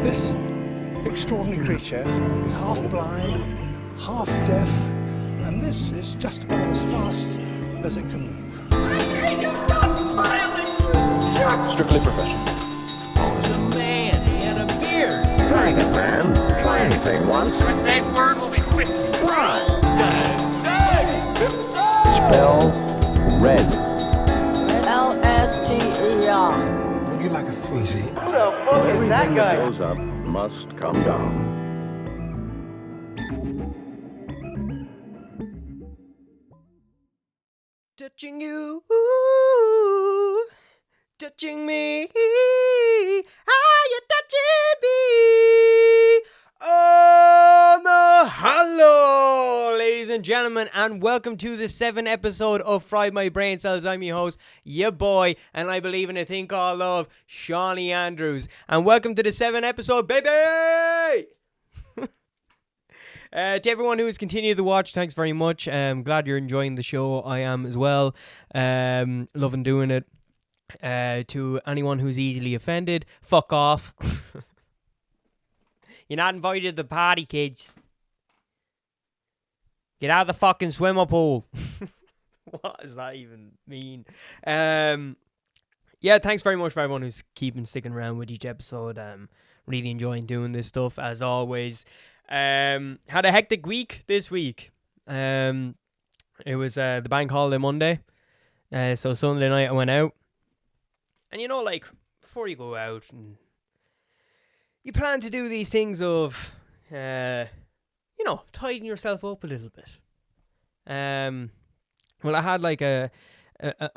This extraordinary creature is half blind, half deaf, and this is just about as fast as it can move. Strictly professional. Oh, he's a man. He had a beard. Private man. Try anything once. The safe word will be whiskey. Try. Spell red. L-S-T-E-R. Would you like a sweetie? Who the fuck is that guy? Everything that goes up must come down. Touching you, touching me, are you touching me? Oh, no, hello, ladies and gentlemen, and welcome to the 7th episode of Fried My Brain Cells. I'm your host, your boy, and I believe in a thing called love, Seany Andrews, and welcome to the 7th episode, baby! To everyone who has continued to watch, thanks very much. Glad you're enjoying the show. I am as well. Loving doing it. To anyone who's easily offended, fuck off. You're not invited to the party, kids. Get out of the fucking swimmer pool. What does that even mean? Yeah, thanks very much for everyone who's sticking around with each episode. Really enjoying doing this stuff as always. Had a hectic week this week. It was the bank holiday Monday. So Sunday night I went out. And you know, like, before you go out, and you plan to do these things of, tidying yourself up a little bit. Well, I had like a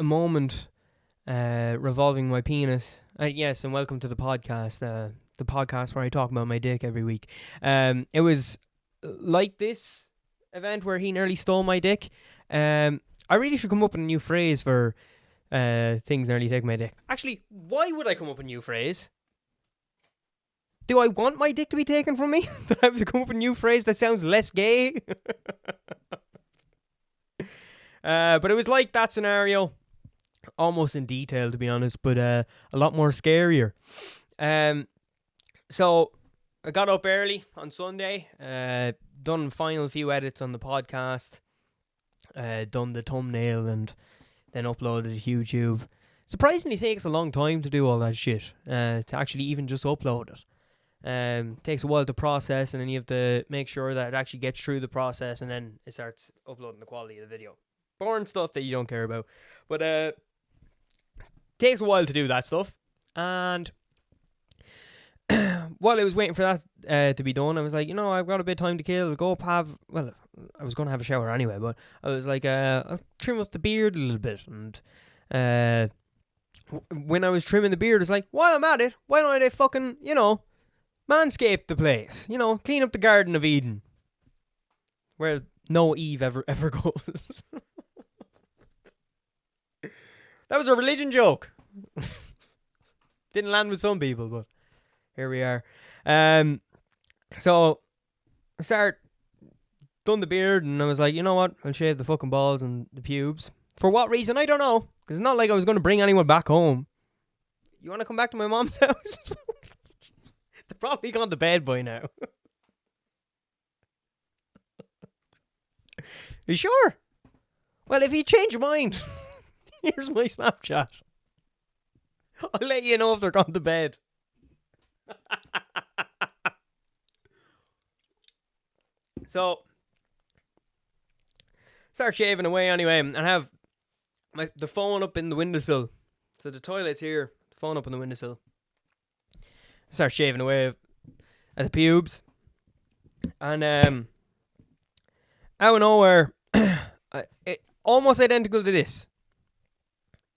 moment revolving my penis. Yes, and welcome to the podcast. The podcast where I talk about my dick every week. It was like this event where he nearly stole my dick. I really should come up with a new phrase for things nearly take my dick. Actually, why would I come up with a new phrase? Do I want my dick to be taken from me? Do I have to come up with a new phrase that sounds less gay? But it was like that scenario. Almost in detail, to be honest, but a lot more scarier. So I got up early on Sunday, done final few edits on the podcast, done the thumbnail, and then uploaded to YouTube. Surprisingly takes a long time to do all that shit, to actually even just upload it. Takes a while to process, and then you have to make sure that it actually gets through the process, and then it starts uploading the quality of the video. Boring stuff that you don't care about. But takes a while to do that stuff, and while I was waiting for that to be done, I was like, I've got a bit of time to kill. I'll go up I was going to have a shower anyway, but I was like, I'll trim up the beard a little bit. And when I was trimming the beard, I was like, while I'm at it, why don't I fucking, manscape the place? Clean up the Garden of Eden, where no Eve ever goes. That was a religion joke. Didn't land with some people, but here we are. So I done the beard, and I was like, you know what? I'll shave the fucking balls and the pubes. For what reason? I don't know. Because it's not like I was going to bring anyone back home. You want to come back to my mom's house? They're probably gone to bed by now. You sure? Well, if you change your mind, here's my Snapchat. I'll let you know if they're gone to bed. So, start shaving away anyway, and have the phone up in the windowsill. So the toilet's here, the phone up in the windowsill. Start shaving away at the pubes, and out of nowhere, almost identical to this.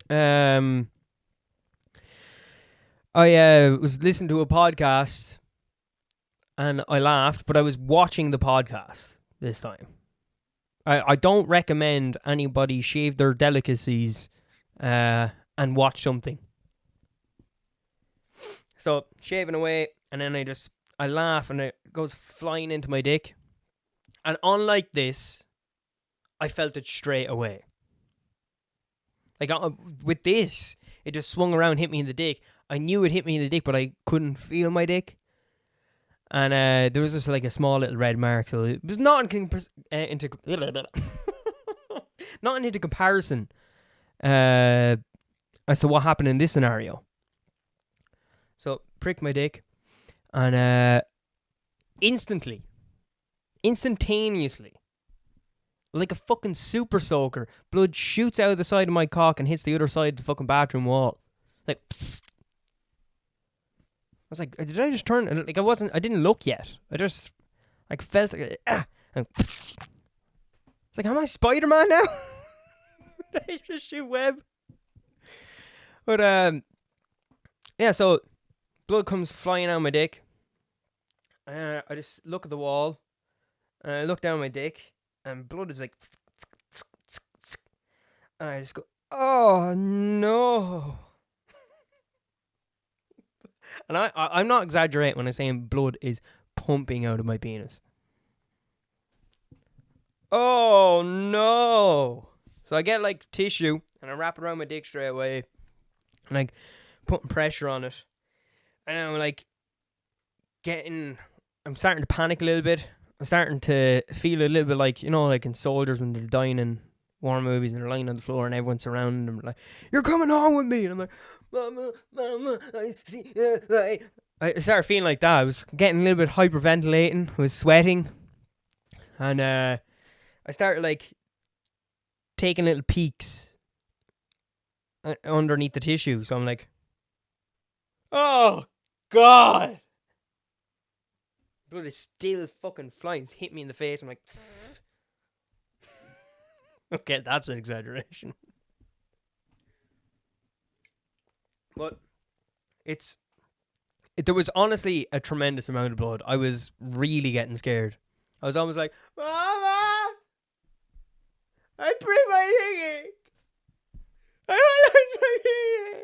I was listening to a podcast and I laughed, but I was watching the podcast this time. I don't recommend anybody shave their delicacies and watch something. So, shaving away, and then I laugh and it goes flying into my dick. And unlike this, I felt it straight away. Like, with this, it just swung around, hit me in the dick. I knew it hit me in the dick, but I couldn't feel my dick. And there was just like a small little red mark, so it was not into not into comparison as to what happened in this scenario. So pricked my dick, and instantaneously, like a fucking super soaker, blood shoots out of the side of my cock and hits the other side of the fucking bathroom wall. Like, pfft. I was like, did I just turn? Like, I didn't look yet. I just, like, felt, and it's like, am I Spider-Man now? Did I just shoot web? But, yeah, so, blood comes flying out of my dick. I just look at the wall, and I look down my dick, and blood is like, and I just go, oh, no. And I'm not exaggerating when I'm saying blood is pumping out of my penis. Oh, no. So I get, like, tissue, and I wrap it around my dick straight away, and, like, putting pressure on it. And I'm, like, I'm starting to panic a little bit. I'm starting to feel a little bit like, you know, like in soldiers when they're dying in war movies and they're lying on the floor and everyone's surrounding them, like, you're coming home with me. And I'm like, Mama, I started feeling like that. I was getting a little bit hyperventilating. I was sweating. And I started, like, taking little peeks underneath the tissue. So I'm like, oh, God. Blood is still fucking flying. It's hit me in the face. I'm like, okay, that's an exaggeration. But there was honestly a tremendous amount of blood. I was really getting scared. I was almost like, Mama, I pricked my dick. I lost my penis.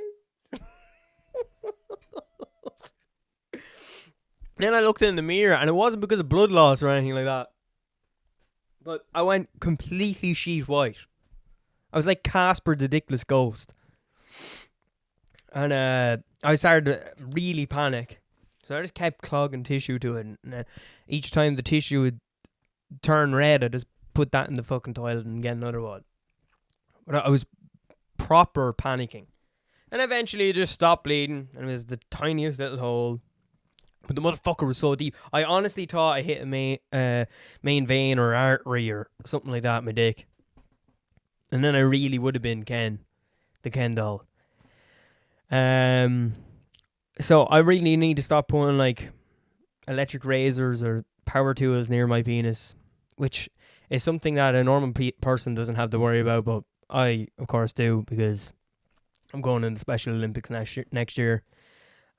Then I looked in the mirror, and it wasn't because of blood loss or anything like that. But I went completely sheet white. I was like Casper the Dickless Ghost. And I started to really panic. So I just kept clogging tissue to it. And each time the tissue would turn red, I just put that in the fucking toilet and get another one. But I was proper panicking. And eventually it just stopped bleeding. And it was the tiniest little hole. But the motherfucker was so deep. I honestly thought I hit a main vein or artery or something like that in my dick. And then I really would have been the Ken doll. So I really need to stop putting, like, electric razors or power tools near my penis, which is something that a normal person doesn't have to worry about, but I, of course, do, because I'm going in the Special Olympics next year.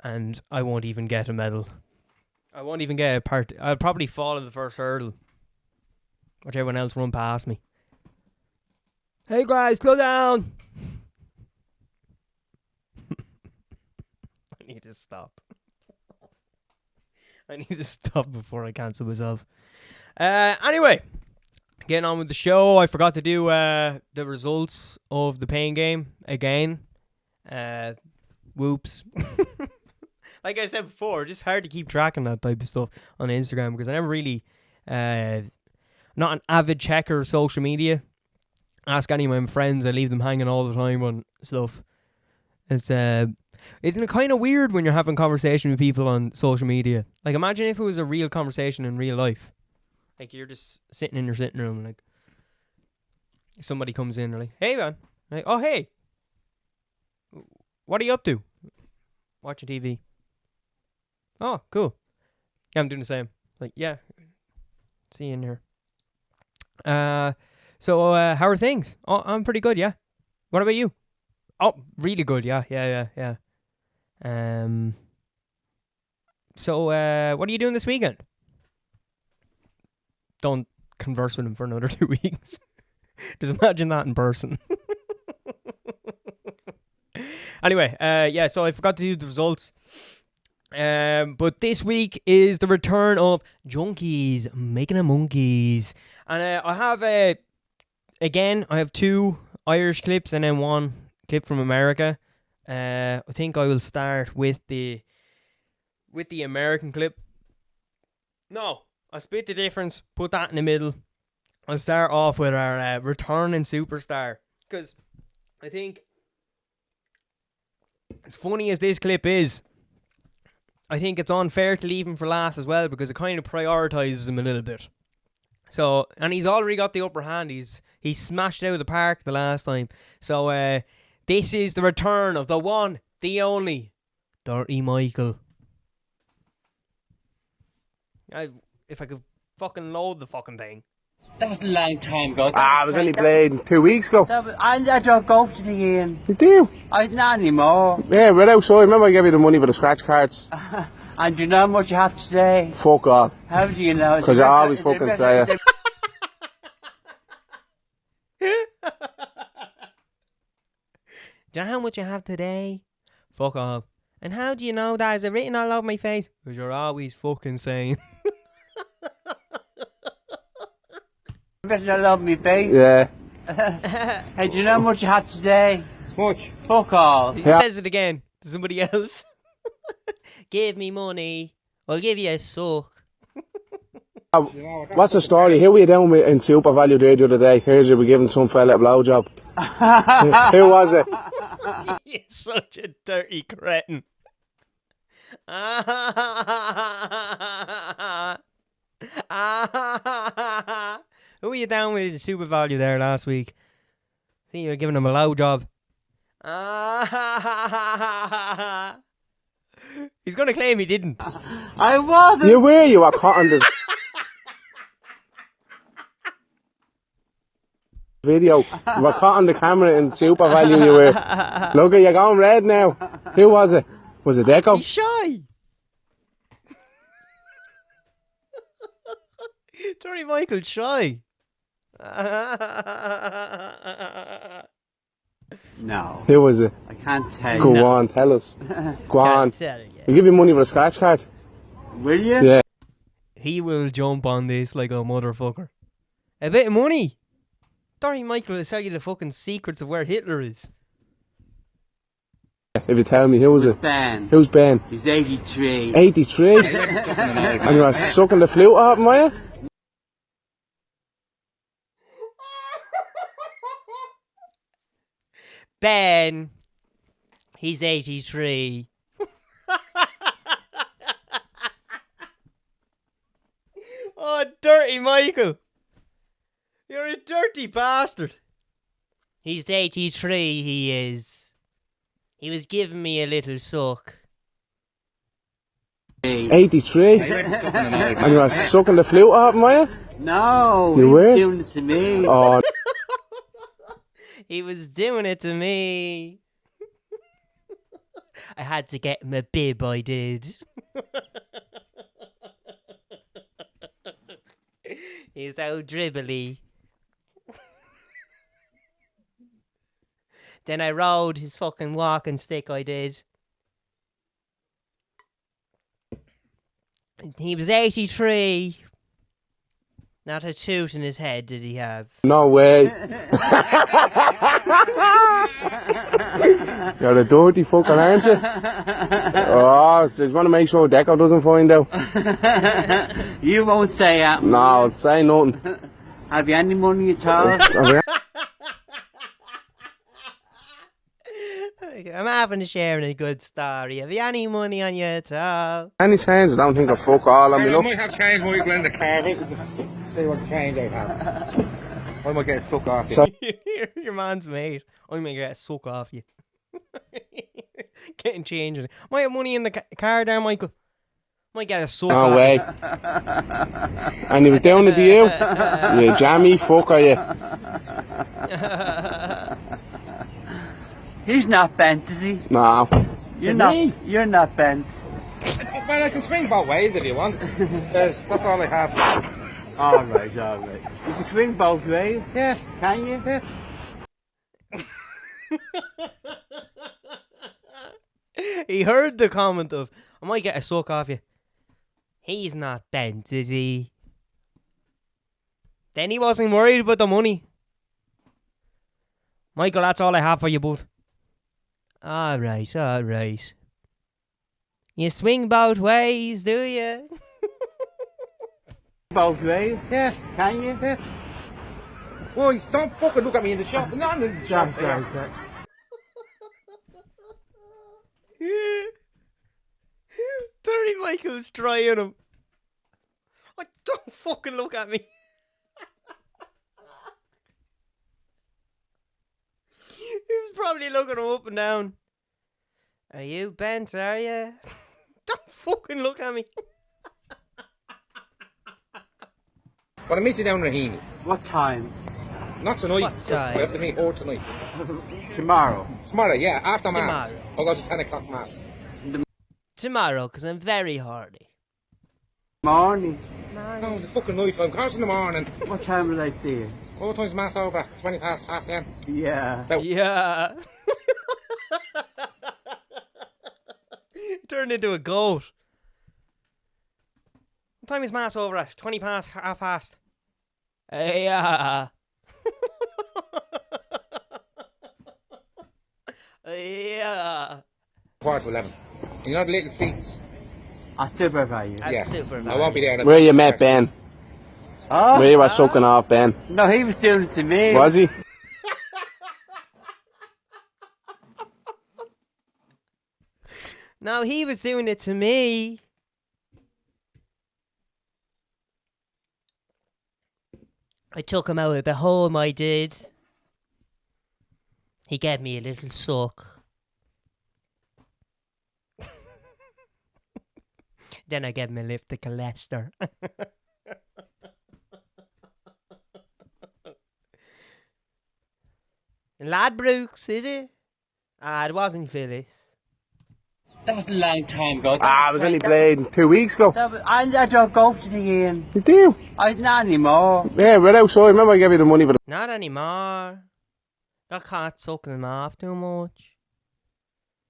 And I won't even get a medal. I won't even get a part. I'll probably fall in the first hurdle. Watch everyone else run past me. Hey guys, slow down. I need to stop. I need to stop before I cancel myself. Anyway, getting on with the show. I forgot to do the results of the pain game again. Whoops. Like I said before, just hard to keep track of that type of stuff on Instagram because I never really, not an avid checker of social media. Ask any of my friends, I leave them hanging all the time on stuff. It's kind of weird when you're having conversation with people on social media. Like, imagine if it was a real conversation in real life. Like, you're just sitting in your sitting room, like, somebody comes in, they're like, hey man. Like, oh hey, what are you up to? Watching TV. Oh, cool. Yeah, I'm doing the same. Like, yeah. See you in here. So how are things? Oh, I'm pretty good, yeah. What about you? Oh, really good, yeah. So what are you doing this weekend? Don't converse with him for another 2 weeks. Just imagine that in person. Anyway, yeah, so I forgot to do the results. But this week is the return of Junkies, making a monkeys. And I have, again, I have 2 Irish clips and then 1 clip from America. I think I will start with the American clip. No, I'll split the difference, put that in the middle. I'll start off with our returning superstar. Because I think, as funny as this clip is, I think it's unfair to leave him for last as well, because it kind of prioritises him a little bit. So, and he's already got the upper hand. He's smashed it out of the park the last time. So, this is the return of the one, the only, Dirty Michael. If I could fucking load the fucking thing. That was a long time ago. I was only played 2 weeks ago. I don't go to the game. You do? Not anymore. Yeah, right outside. Remember I gave you the money for the scratch cards? And do you know how much you have today? Fuck all. How do you know? Because I always fucking say it. Do you know how much you have today? Fuck off. And how do you know that? Is it written all over my face? Because you're always fucking saying. You better not love me face. Yeah. Hey, do you know how much you have today? Much. Fuck all. He says it again to somebody else. Give me money. I'll give you a suck. What's the story? Who were you down with in Super Value there the other day? Here's you were giving some fella a blowjob. Who was it? You're such a dirty cretin. Who were you down with in Super Value there last week? I think you were giving him a low job. He's going to claim he didn't. I wasn't. You were, you were caught on the video. You were caught on the camera in Super Value, you were. Look, you're going red now. Who was it? Was it Deco? He's shy. Dirty Michael's shy. No. Who was it? I can't tell you. Go on, tell us. Go on. Can't tell you. I'll give you money for a scratch card. Will you? Yeah. He will jump on this like a motherfucker. A bit of money. Dirty Michael will tell you the fucking secrets of where Hitler is. If you tell me, who was it? Ben. Who's Ben? He's 83. 83? And you were sucking the flute off him, were you? Ben. He's 83. Oh, Dirty Michael. You're a dirty bastard. He's 83, he is. He was giving me a little suck. 83? And you were sucking the flute off him, were you? No. You he were? was doing it to me. Oh, He was doing it to me. I had to get him a bib, I did. He's so dribbly. Then I rode his fucking walking stick, I did. He was 83. Not a toot in his head did he have. no way. You're a dirty fucker, aren't you? Oh, just want to make sure Deco doesn't find out. You won't say that. No, say nothing. Have you any money at all? I'm having to share a good story. Have you any money on you at all? Any change? I don't think I fuck all. I mean, I look. might have change Michael in the car. See what change I have. I might get stuck off you. So- You're your man's mate. I might get a suck off you. Getting change in it. Might have money in the car there, Michael. Might get a suck No off way. you. And he was down it to you? You jammy fucker, you. He's not bent, is he? No. You're not bent. Well, I can swing both ways if you want. That's all I have. Alright. You can swing both ways. Yeah. Can you? Yeah. He heard the comment of, I might get a suck off you. He's not bent, is he? Then he wasn't worried about the money. Michael, that's all I have for you, bud. Alright. You swing both ways, do you? Both ways, yeah. Can you? Yeah. Boy, don't fucking look at me in the shop. Not in the shop. Terry Michael's trying him. Oh, don't fucking look at me. He was probably looking him up and down. Are you bent, are you? Don't fucking look at me. But I meet you down in Raheny. What time? Not tonight. What 'cause time? I have to meet her tonight. Tomorrow. Tomorrow, yeah, after Mass. Tomorrow. I'll go to 10 o'clock Mass. Tomorrow, because I'm very hardy. Morning. No, the fucking night time. Cars in the morning. What time will I see you? What time's Mass over? 20 past half 10. Yeah. Yeah. Turned into a goat. What time is Mass over at? 20 past, half past. Yeah. Yeah. Quarter to 11. You know the little seats? I'll supervise you. That's Yeah. super. I won't be there. Where you met Ben? Oh? Where you were sucking off Ben? No, he was doing it to me. Was he? No, he was doing it to me. I took him out of the home, I did. He gave me a little suck. Then I gave him a lift to Leicester. Ladbrokes, is it? Ah, it wasn't Phyllis. That was a long time ago. I was only played 2 weeks ago. I don't go to the inn. You do? Not anymore. Yeah, right outside. Remember I gave you the money for the Not anymore. Got caught sucking him off too much.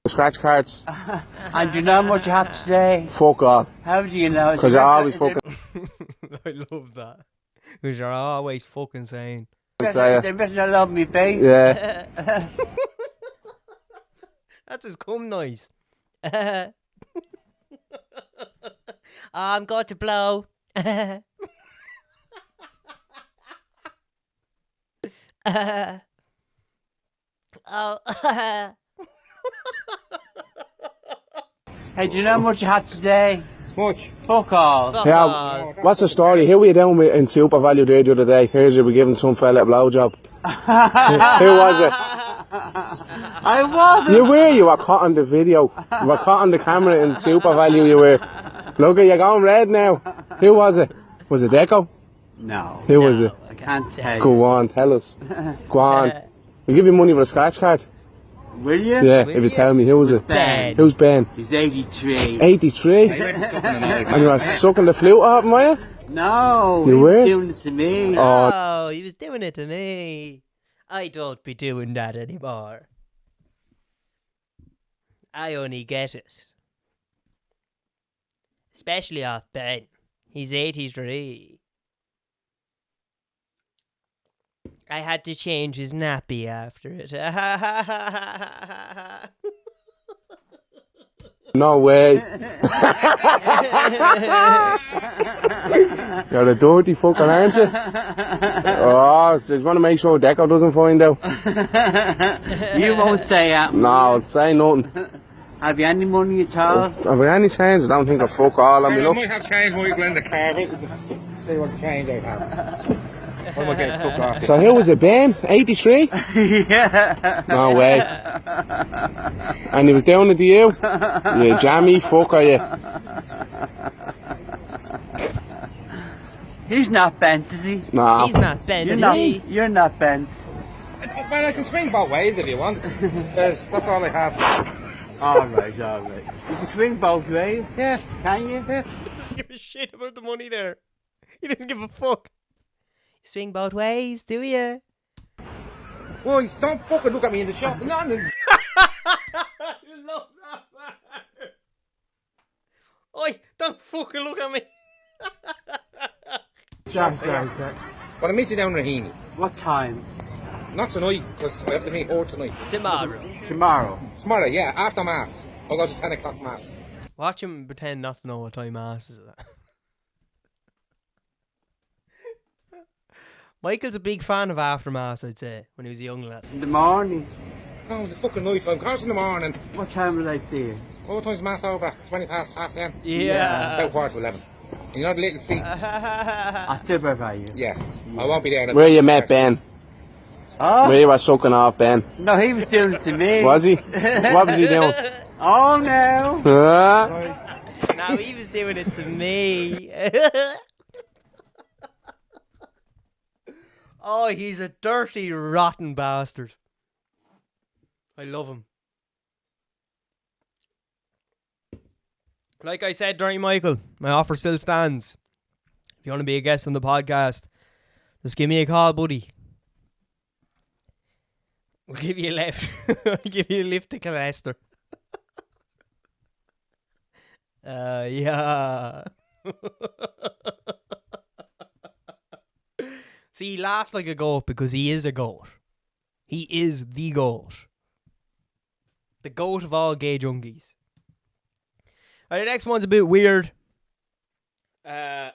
scratch cards. And do you know how much you have today? Fuck all. How do you know? Because you're always fucking I love that. Because you're always fucking saying. They better not love me face. Yeah. That's his cum noise. I'm going to blow. Oh. Hey, do you know how much you have today? Much. Fuck all. Fuck Yeah, off. what's the story? Here we down in Super Value there the other day. Here's you were giving some fella a blowjob. Who was it? I wasn't. You were caught on the video. You were caught on the camera in Super Value. You were. Look, you're going red now. Who was it? Was it Deco? No. Who was it? I can't tell you. Go on, tell us. Go on. We'll give you money for a scratch card. Will you? Yeah, if you tell me. Who was it? Ben. Who's Ben? He's 83. 83? And you were sucking the flute out, were you? No, You he were? was doing it to me. Oh, he was doing it to me. I don't be doing that anymore. I only get it. Especially off Ben. He's 83. I had to change his nappy after it. No way. You're a dirty fucker, aren't you? Oh, just want to make sure Deco doesn't find out. You won't say that. No, I'll say nothing. Have you any money at all? Have we any change? I don't think I fuck all. I mean, I look. might have changed Michael in the car. They want to change I have. What am I getting stuck off? So who was it, Ben? 83? Yeah. No way. And he was down at you? You jammy fucker, you. He's not bent, is he? No. He's not bent, You're is not, he? you're not bent. Well, I can swing both ways if you want. That's all I have. Alright. You can swing both ways, yeah. Can you? Yeah. He doesn't give a shit about the money there. He doesn't give a fuck. You swing both ways, do you? Boy, don't fucking look at me in the shop. Not in the... You love that man. Oi, don't fucking look at me. But I meet you down in Raheny. What time? Not tonight, because I have to meet her tonight. Tomorrow. Tomorrow. Tomorrow, yeah, after Mass. I'll go to 10 o'clock Mass. Watch him pretend not to know what time Mass is at. Michael's a big fan of Aftermath, I'd say, when he was a young lad. In the morning. Oh, the fucking night time. Comes in the morning. What time will I see you? What time's mass over? 20 past half 10. Yeah. About quarter to 11. You know the little seats? I'll supervise you. Yeah. I won't be there. Where you met Ben? Oh? Where you were sucking off Ben? No, he was doing it to me. Was he? What was he doing? Oh, no. No, he was doing it to me. Oh, he's a dirty, rotten bastard. I love him. Like I said during Michael, my offer still stands. If you want to be a guest on the podcast, just give me a call, buddy. We'll give you a lift. I'll give you a lift to Colester. Yeah. See, he laughs like a goat because he is a goat. He is the goat. The goat of all gay junkies. Alright, the next one's a bit weird. It's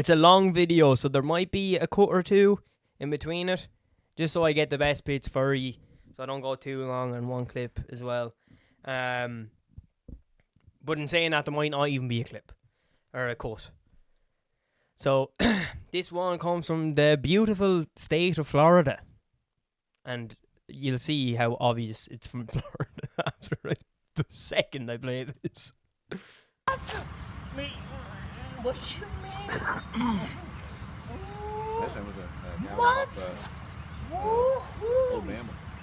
a long video, so there might be a cut or two in between it, just so I get the best bits for you, so I don't go too long on one clip as well. But in saying that, there might not even be a clip or a cut. So this one comes from the beautiful state of Florida, and you'll see how obvious it's from Florida after the second I play this. What you mean? What? Woohoo!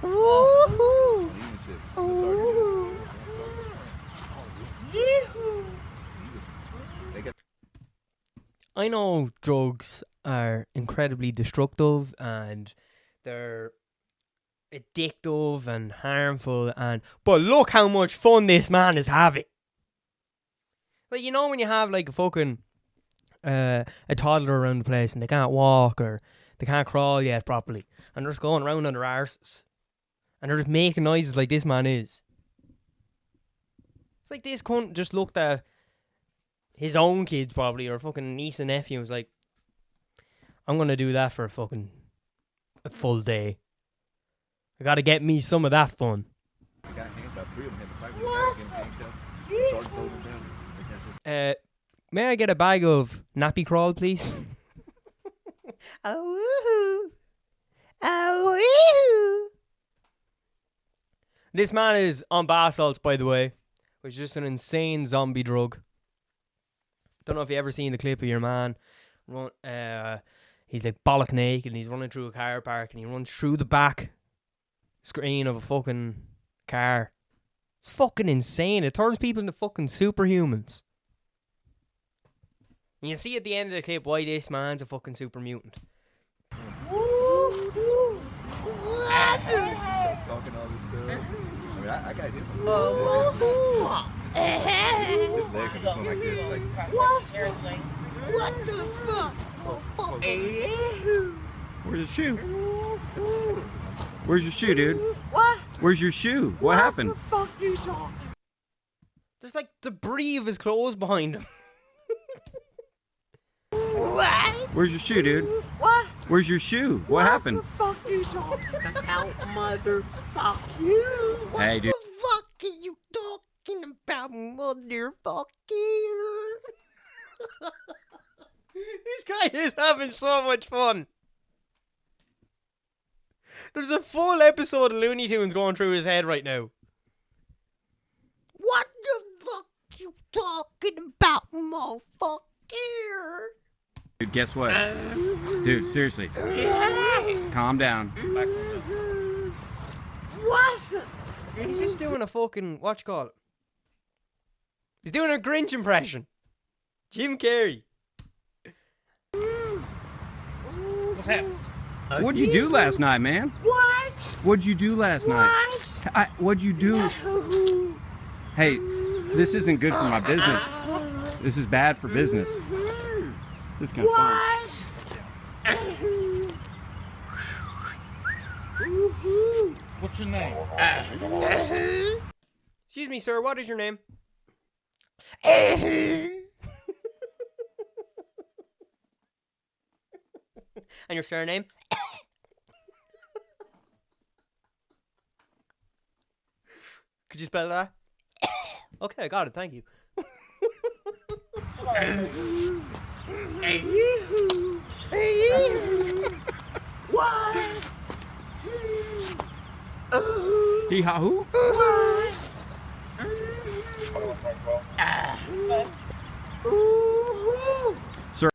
Woohoo! Woohoo! Yee-hoo! I know drugs are incredibly destructive and they're addictive and harmful, but look how much fun this man is having. Like, you know when you have like a fucking a toddler around the place and they can't walk or they can't crawl yet properly and they're just going around on their arses and they're just making noises like this man is. It's like this cunt just looked at his own kids probably or fucking niece and nephew and was like, I'm gonna do that for a full day. I gotta get me some of that fun. May I get a bag of nappy crawl, please? Oh, woohoo! Oh, woohoo! This man is on bath salts, by the way, which is just an insane zombie drug. Don't know if you ever seen the clip of your man. He's like bollock naked and he's running through a car park and he runs through the back screen of a fucking car. It's fucking insane. It turns people into fucking superhumans. And you see at the end of the clip why this man's a fucking super mutant. Woo-hoo! Talking all this stuff. I mean, I got hit. His legs are just going like this. Like, What the fuck? Where's your shoe? Where's your shoe, dude? What? Where's your shoe? What happened? What the fuck you talking? There's like debris of his clothes behind him. What? Where's your shoe, dude? What? Where's your shoe? What happened? What the fuck you talking about, motherfucker? You? Hey, dude. What the fuck are you talking about, motherfucker? This guy is having so much fun. There's a full episode of Looney Tunes going through his head right now. What the fuck you talking about, motherfucker? Dude, guess what? Dude, seriously. Calm down. What? He's just doing a fucking, what you call it? He's doing a Grinch impression. Jim Carrey. What's happening? What'd you do last night, man? What? What'd you do last night? What'd you do? Hey, this isn't good for my business. This is bad for business. This is kind of fun. What's your name? Excuse me, sir, what is your name? And your surname? Could you spell that? Okay, I got it. Thank you. Hee haw who? Sir.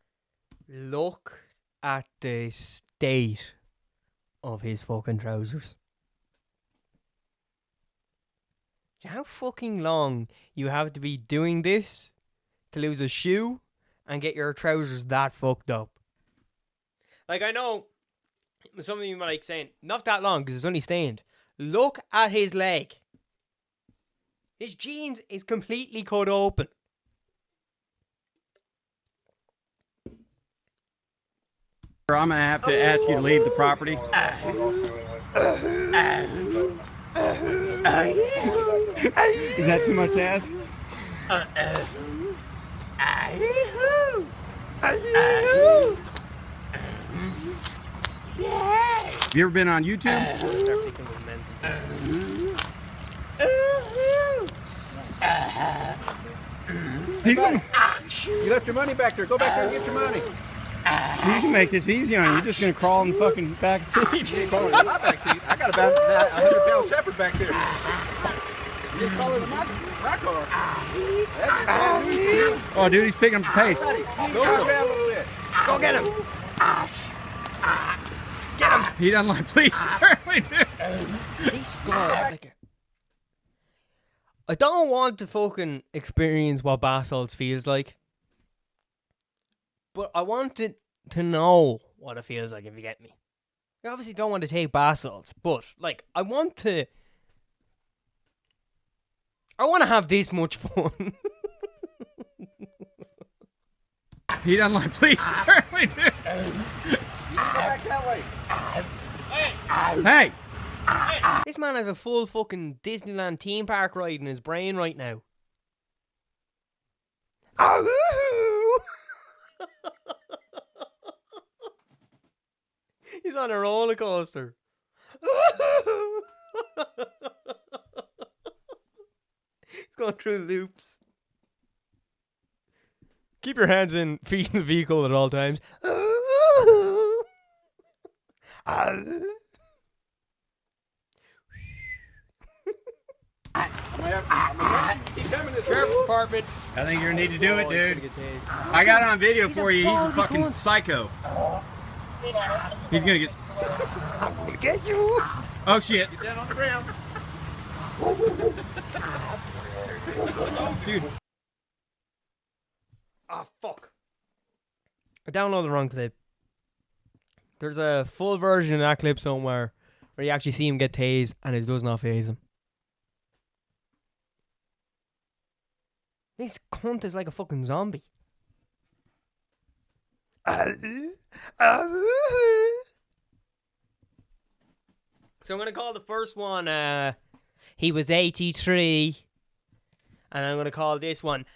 Look at the state of his fucking trousers. Do you know how fucking long you have to be doing this to lose a shoe and get your trousers that fucked up? Like, I know some of you might like saying, not that long because it's only stained. Look at his leg. His jeans is completely cut open. I'm gonna have to ask you to leave the property. Is that too much to ask? Have you ever been on YouTube? You left your money back there. Go back there and get your money. You can make this easy on you. You're just gonna crawl in the fucking back seat. You ain't crawling in my back seat. I got about a 100-pound shepherd back there. You ain't crawling in my car. That's bad news for you. Oh, dude, he's picking up the pace. Go get him. Get him. He doesn't like police. Apparently, dude. He's got like I don't want to fucking experience what bath salts feels like. But I wanted to know what it feels like, if you get me. I obviously don't want to take bath salts, but like I want to have this much fun. He doesn't like police. Apparently, dude. Go back that way. Hey! This man has a full fucking Disneyland theme park ride in his brain right now. He's on a roller coaster. He's going through loops. Keep your hands in feet in the vehicle at all times. Sheriff's Department. I think you're gonna need to do it, dude. I got it on video for you. He's a fucking psycho. He's gonna get. I'm gonna get you. Oh shit. Get down on the ground. Dude. Ah, fuck. I downloaded the wrong clip. There's a full version of that clip somewhere where you actually see him get tased and it does not faze him. This cunt is like a fucking zombie. So I'm going to call the first one, he was 83. And I'm going to call this one,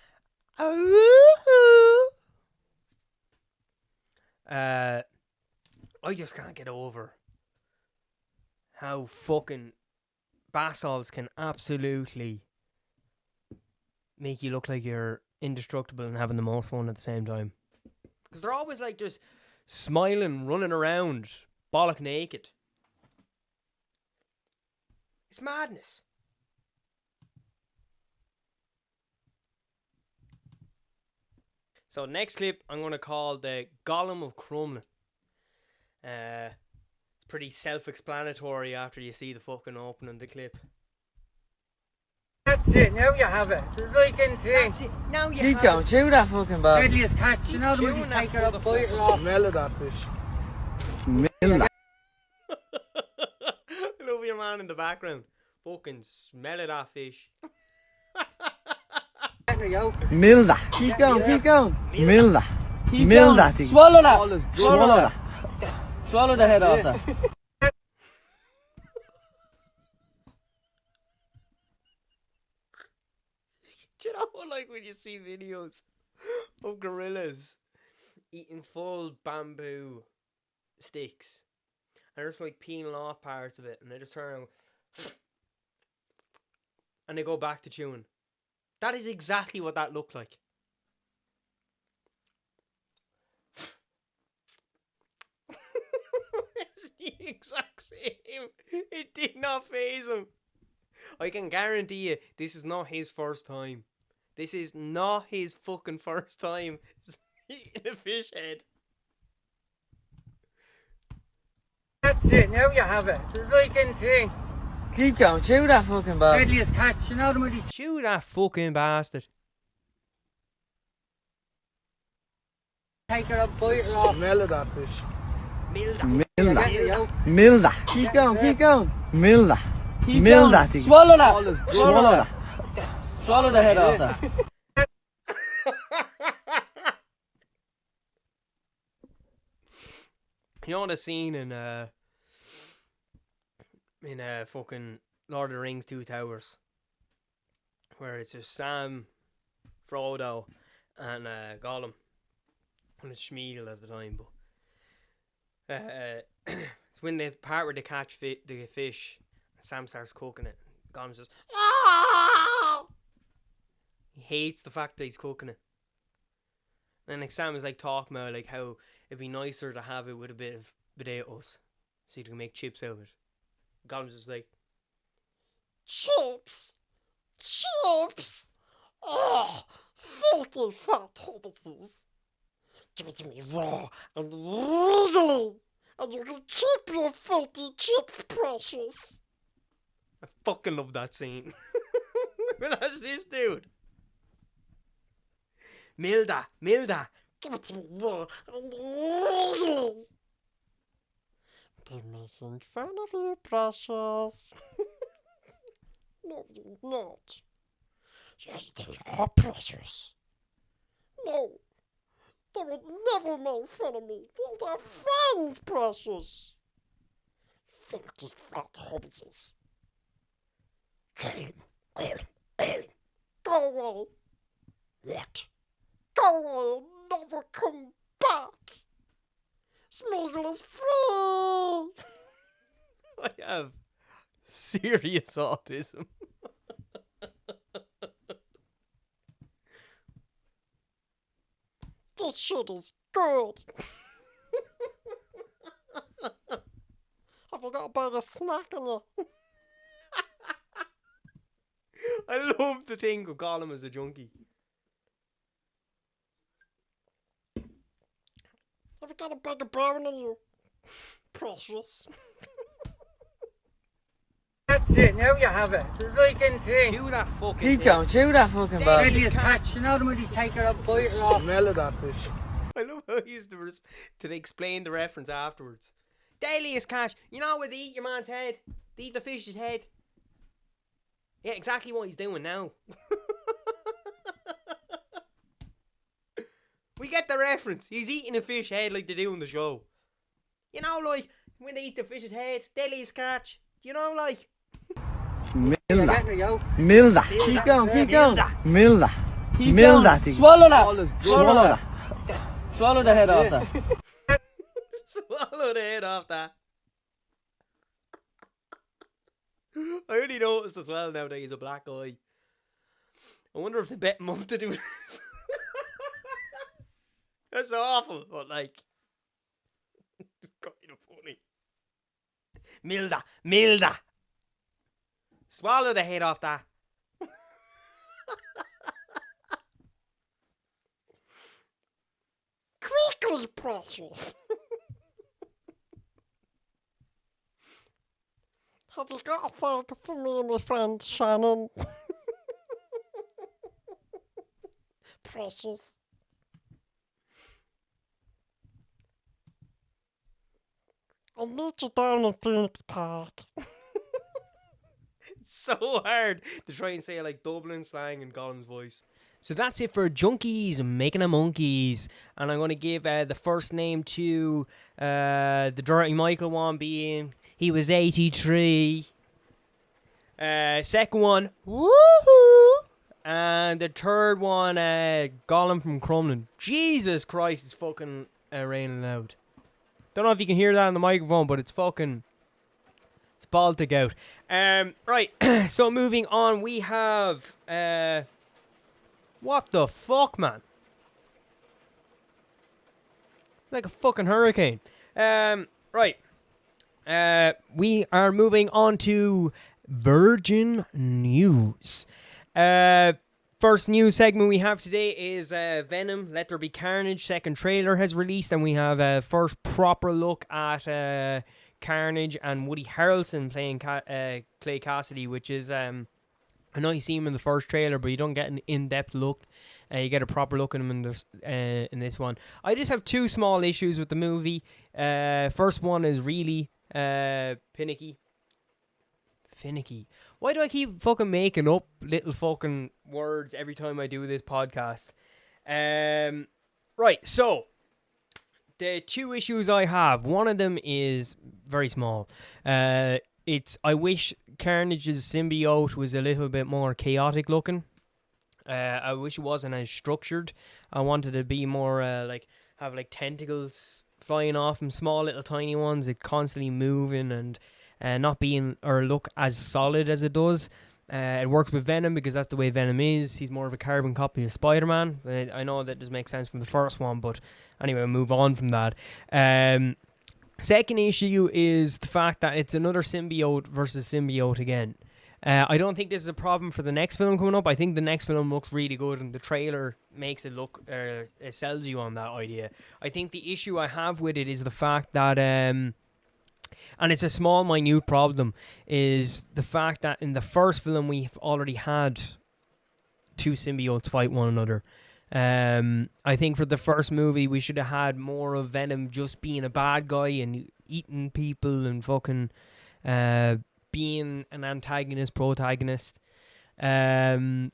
I just can't get over how fucking bath salts can absolutely make you look like you're indestructible and having the most fun at the same time. Because they're always like just smiling, running around, bollock naked. It's madness. So next clip I'm going to call the Golem of Crumlin. It's pretty self-explanatory after you see the fucking opening of the clip. That's it, now you have it. It's like in thing. That's it, now you Keep have going, it. chew that fucking bag. Deadliest catch, you know the way you chewing that take it up, bite it motherfucker. off. Smell of that fish. I love your man in the background. Fucking smell of that fish. Milda. Keep going, keep going. Milda. Keep Milda going. thing. Swallow that. Swallow that. Swallow the head off that. Do you know what, like when you see videos of gorillas eating full bamboo sticks. And they're just like peeling off parts of it, and they just turn around and they go back to chewing. That is exactly what that looked like. It's the exact same. It did not faze him. I can guarantee you, this is not his first time. This is not his fucking first time eating a fish head. That's it, now you have it. It's like anything. Keep going, chew that fucking bastard. Deadliest catch, you know the money. Chew that fucking bastard. Take it up, bite it off. Smell that fish. Milda. Keep going, keep going. Milda. Keep Mill going. that thing. Swallow that. Swallow that. Swallow the head off that. You know the scene in fucking Lord of the Rings 2 Towers, where it's just Sam, Frodo, and Gollum, and it's Schmiegel at the time, but it's when the part where they catch the fish, and Sam starts cooking it. Gollum says, "Ah!" He hates the fact that he's cooking it. And like Sam is like talking about like how it'd be nicer to have it with a bit of potatoes, so you can make chips out of it. Gollum's just like, Chips! Chips! Oh, filthy fat hobbitses. Give it to me raw and wriggly, and you can keep your filthy chips, precious. I fucking love that scene. But that's this dude. Milda. Give it to me raw and wriggly. They're making fun of you, precious. No, you're not. Yes, they are precious. No, they would never make fun of me. They're friends, precious. Filthy fat hobbitses. Kill him. Go away. What? Go away and never come back. Smeagol is free. I have serious autism. This shit is good. Have you got a bag of snack on you? I love to think of Gollum as a junkie. Have you got a bag of brown on you? Precious. That's it, now you have it. It's like anything. Chew that fucking Keep thing. going, chew that fucking bastard. Deadliest Catch, you know the money. Take it up, bite it off. Smell that fish. I love how he used to explain the reference afterwards. Deadliest catch. You know where they eat your man's head? They eat the fish's head. Yeah, exactly what he's doing now. We get the reference. He's eating a fish head like they do in the show. You know, like, when they eat the fish's head, deadliest catch. Do you know, like? Milda. Keep going, keep going. Milda. Keep Mill going. that thing. Swallow that. Swallow that. Swallow the head off that. Swallow the head off that. I only noticed as well now that he's a black guy. I wonder if they bet him up to do this. That's awful, but like, it's kind of funny. Milda. Swallow the head off that. Quickly, precious. Have you got a photo for me and my friend Shannon? Precious. I'll meet you down in Phoenix Park. It's so hard to try and say like Dublin slang in Gollum's voice. So that's it for Junkies making a monkeys, and I'm going to give the first name to the Dirty Michael one, being he was 83. Second one, woohoo, and the third one, Gollum from Crumlin. Jesus Christ, it's fucking raining out. Don't know if you can hear that on the microphone, but it's Baltic out. Right, so moving on, we have what the fuck, man? It's like a fucking hurricane. Right. We are moving on to Virgin News. First news segment we have today is Venom, Let There Be Carnage. Second trailer has released, and we have a first proper look at Carnage and Woody Harrelson playing Clay Cassidy, which is I know you see him in the first trailer, but you don't get an in-depth look. You get a proper look at him in this one. I just have two small issues with the movie. First one is really finicky. Why do I keep fucking making up little fucking words every time I do this podcast? Right, so the two issues I have, one of them is very small. I wish Carnage's symbiote was a little bit more chaotic looking. I wish it wasn't as structured. I wanted to be more have tentacles flying off him, small little tiny ones that constantly moving and not being or look as solid as it does. It works with Venom because that's the way Venom is. He's more of a carbon copy of Spider-Man. I know that does make sense from the first one, but anyway, we'll move on from that. Second issue is the fact that it's another symbiote versus symbiote again. I don't think this is a problem for the next film coming up. I think the next film looks really good, and the trailer makes it look, it sells you on that idea. I think the issue I have with it is the fact that, and it's a small, minute problem, is the fact that in the first film we've already had two symbiotes fight one another. I think for the first movie we should have had more of Venom just being a bad guy and eating people and fucking being an antagonist, protagonist. But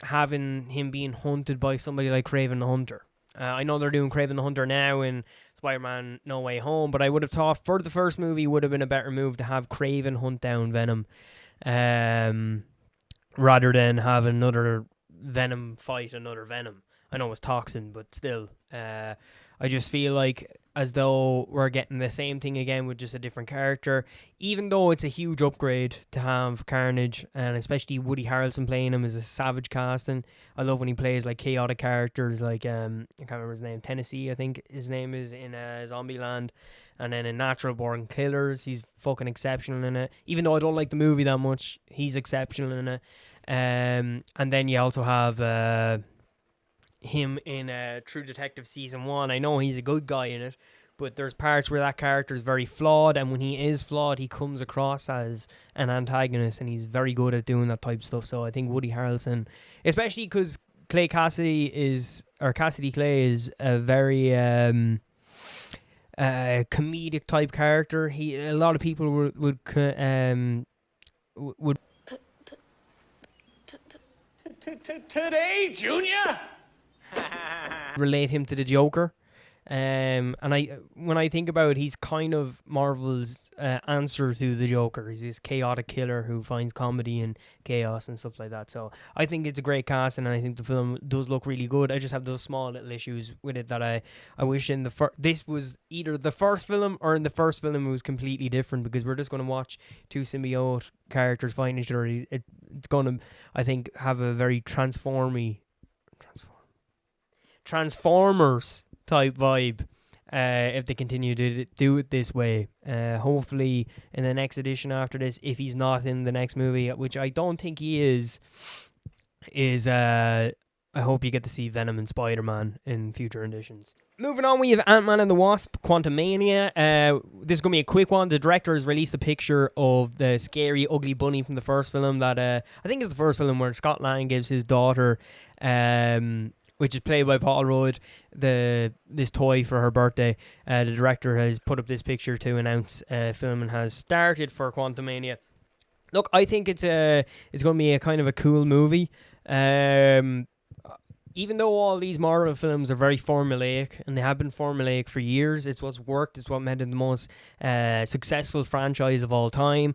having him being hunted by somebody like Kraven the Hunter. I know they're doing Kraven the Hunter now in Spider-Man No Way Home, but I would have thought for the first movie would have been a better move to have Kraven hunt down Venom, rather than have another Venom fight another Venom. I know it's Toxin, but still, I just feel like as though we're getting the same thing again with just a different character, even though it's a huge upgrade to have Carnage, and especially Woody Harrelson playing him as a savage casting. I love when he plays like chaotic characters, like I can't remember his name, Tennessee I think his name is in Zombieland, and then in Natural Born Killers he's fucking exceptional in it. Even though I don't like the movie that much, he's exceptional in it. And then you also have him in True Detective Season 1. I know he's a good guy in it, but there's parts where that character is very flawed, and when he is flawed, he comes across as an antagonist, and he's very good at doing that type of stuff. So I think Woody Harrelson, especially because Cassidy Clay is a very comedic type character. A lot of people would Today, Junior? relate him to the Joker. And when I think about it, he's kind of Marvel's answer to the Joker. He's this chaotic killer who finds comedy in chaos and stuff like that. So I think it's a great cast, and I think the film does look really good. I just have those small little issues with it that I wish in this was either the first film, or in the first film it was completely different, because we're just going to watch two symbiote characters fighting each other. It's going to, I think, have a very Transformers type vibe if they continue to do it this way. Hopefully in the next edition after this, if he's not in the next movie, which I don't think he is I hope you get to see Venom and Spider-Man in future editions. Moving on, we have Ant-Man and the Wasp, Quantumania. This is going to be a quick one. The director has released a picture of the scary, ugly bunny from the first film that I think is the first film where Scott Lang gives his daughter, which is played by Paul Rudd, this toy for her birthday. The director has put up this picture to announce filming has started for Quantumania. Look, I think it's going to be a kind of a cool movie. Even though all these Marvel films are very formulaic, and they have been formulaic for years, it's what's worked, it's what made it the most successful franchise of all time.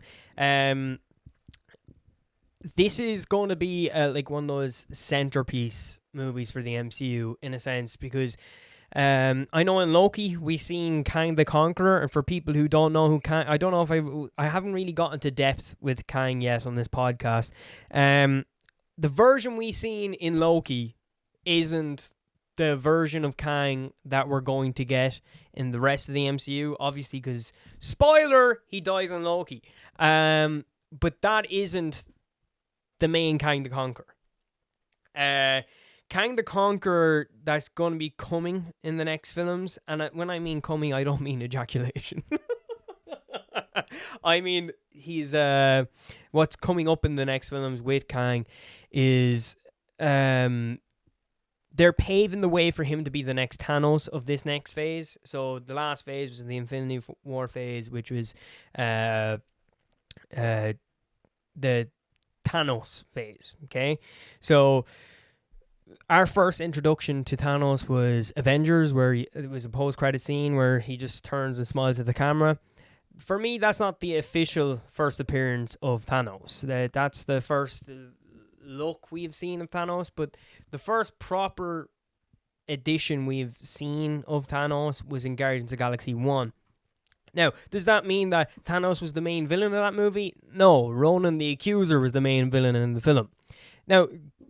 This is going to be like one of those centerpiece movies for the MCU in a sense, because I know in Loki we seen Kang the Conqueror, and for people who don't know who Kang, I don't know if I haven't really gotten to depth with Kang yet on this podcast. The version we seen in Loki isn't the version of Kang that we're going to get in the rest of the MCU, obviously, because spoiler, he dies in Loki. But that isn't the main Kang the Conqueror. Kang the Conqueror that's going to be coming in the next films, and when I mean coming, I don't mean ejaculation. I mean, he's what's coming up in the next films with Kang is they're paving the way for him to be the next Thanos of this next phase. So the last phase was the Infinity War phase, which was the Thanos phase. Okay, so our first introduction to Thanos was Avengers, where it was a post-credit scene where he just turns and smiles at the camera. For me, that's not the official first appearance of Thanos. That's the first look we've seen of Thanos, but the first proper edition we've seen of Thanos was in Guardians of the Galaxy 1. Now, does that mean that Thanos was the main villain of that movie? No, Ronan the Accuser was the main villain in the film. Now,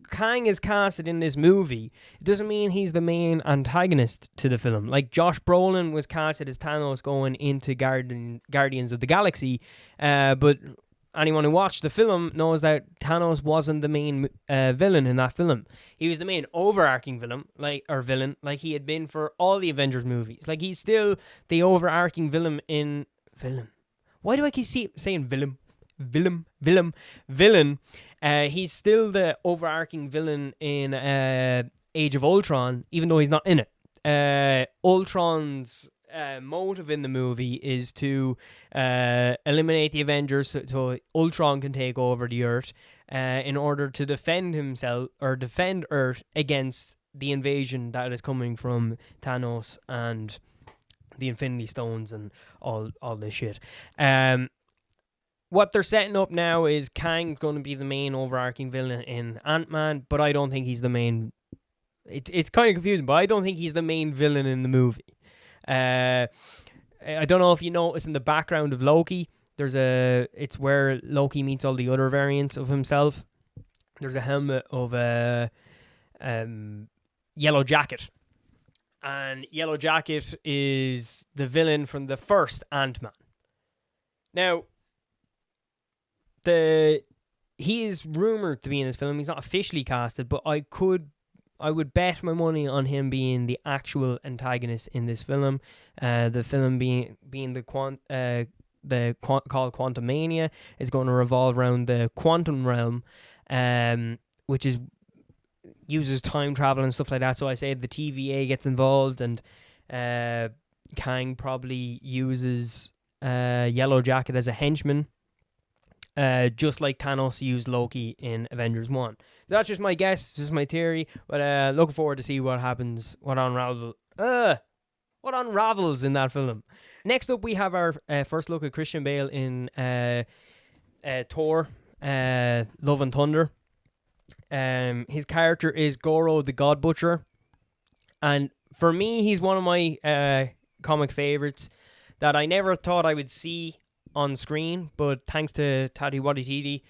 Kang is casted in this movie. It doesn't mean he's the main antagonist to the film. Like Josh Brolin was casted as Thanos going into Guardians of the Galaxy, but anyone who watched the film knows that Thanos wasn't the main villain in that film. He was the main overarching villain, like he had been for all the Avengers movies. Like he's still the overarching villain in villain. Why do I keep saying villain? Villain. He's still the overarching villain in Age of Ultron, even though he's not in it. Ultron's motive in the movie is to eliminate the Avengers so Ultron can take over the Earth in order to defend himself or defend Earth against the invasion that is coming from Thanos and the Infinity Stones and all this shit. What they're setting up now is Kang's going to be the main overarching villain in Ant-Man, but I don't think he's the main. It's kind of confusing, but I don't think he's the main villain in the movie. I don't know if you notice in the background of Loki, it's where Loki meets all the other variants of himself. There's a helmet of Yellow Jacket, and Yellow Jacket is the villain from the first Ant-Man. Now, he is rumored to be in this film. He's not officially casted, but I would bet my money on him being the actual antagonist in this film. The film being called Quantumania is going to revolve around the quantum realm, which uses time travel and stuff like that. So I say the TVA gets involved, and Kang probably uses Yellow Jacket as a henchman. Just like Thanos used Loki in Avengers 1. That's just my guess, it's just my theory, but looking forward to see what happens, what unravels in that film. Next up, we have our first look at Christian Bale in Thor, Love and Thunder. His character is Goro the God Butcher, and for me, he's one of my comic favorites that I never thought I would see on screen, but thanks to Taki Waititi,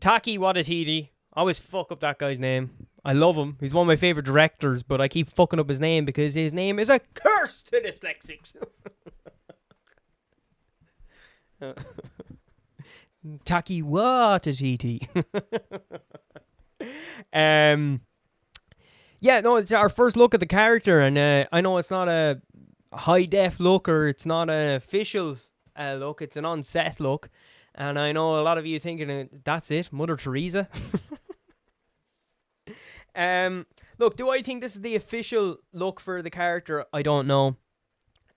I always fuck up that guy's name. I love him. He's one of my favorite directors, but I keep fucking up his name because his name is a curse to dyslexics. Taki Waititi. Yeah, no, it's our first look at the character, and I know it's not a high def look or it's not an official look, it's an on-set look, and I know a lot of you thinking, that's it, Mother Teresa. Look, do I think this is the official look for the character? I don't know.